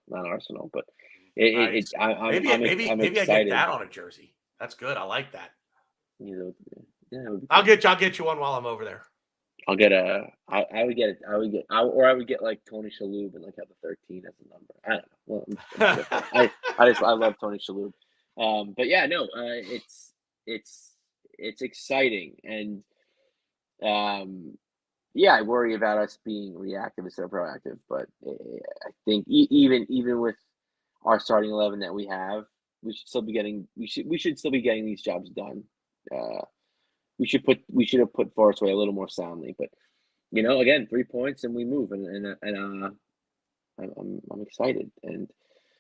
not Arsenal, but Nice. I'm maybe excited. I get that on a jersey. That's good. I like that. Yeah, I'll get you one while I'm over there. I'll get I would get like Tony Shalhoub and like have the 13 as a number. I don't know. Well, I love Tony Shalhoub. But yeah, no, it's exciting, and yeah, I worry about us being reactive instead of proactive. But I think even with our starting 11 that we have, we should still be getting these jobs done. We should have put Forest away a little more soundly, but again, 3 points and we move, and I'm excited. And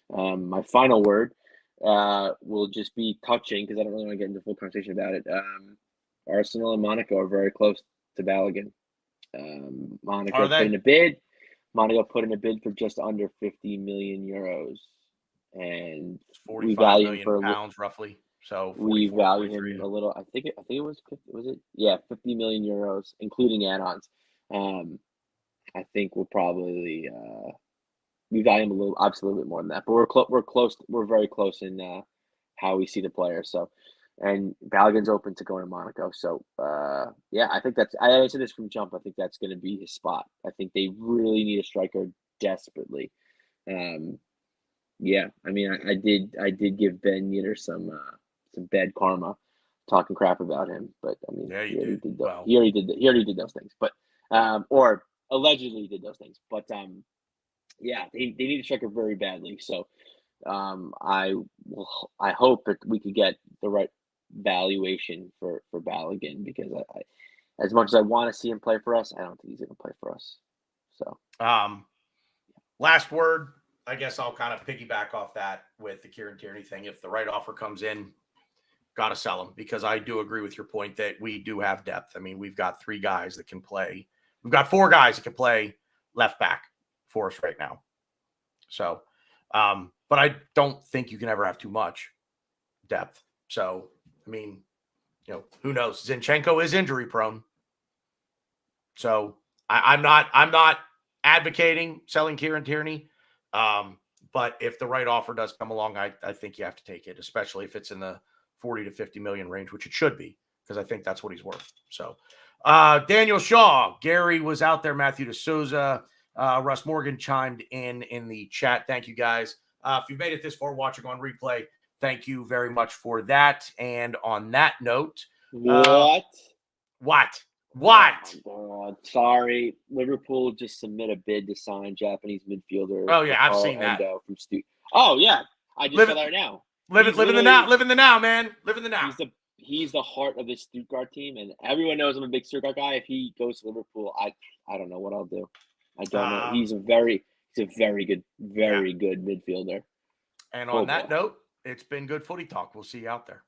my final word will just be touching, because I don't really want to get into full conversation about it. Arsenal and Monaco are very close to Balogun. Monaco put in a bid. Monaco put in a bid for just under 50 million euros, and 45 million pounds roughly. So we value him a little. I think it was 50 million euros, including add-ons. I think we'll probably we value him obviously a little bit more than that, but we're close. We're very close in how we see the player. So, and Balogun's open to going to Monaco. So, yeah, I think I said this from jump. I think that's going to be his spot. I think they really need a striker desperately. Yeah, I mean, I did give Ben Yedder some bad karma, talking crap about him, but I mean, he already did those things, but or allegedly did those things, but yeah, they need a striker very badly. So I hope that we could get the right valuation for Balogun, because I as much as I want to see him play for us, I don't think he's going to play for us. So last word. I guess I'll kind of piggyback off that with the Kieran Tierney thing. If the right offer comes in, got to sell him, because I do agree with your point that we do have depth. I mean, we've got 3 guys that can play. We've got 4 guys that can play left back for us right now. So, but I don't think you can ever have too much depth. So, I mean, who knows? Zinchenko is injury prone. So I'm not advocating selling Kieran Tierney. But if the right offer does come along, I think you have to take it, especially if it's in the 40 to 50 million range, which it should be, because I think that's what he's worth. So, Daniel Shaw, Gary was out there, Matthew DeSouza, Russ Morgan chimed in the chat. Thank you guys. If you've made it this far watching on replay, thank you very much for that. And on that note, What? What? Oh, God. Sorry. Liverpool just submit a bid to sign Japanese midfielder. Oh, yeah, I've seen that. From Oh, yeah. I just saw that right now. Live in the now. Live in the now, man. Live in the now. He's the heart of the Stuttgart team, and everyone knows I'm a big Stuttgart guy. If he goes to Liverpool, I don't know what I'll do. I don't know. He's a very good midfielder. And on that note, it's been good footy talk. We'll see you out there.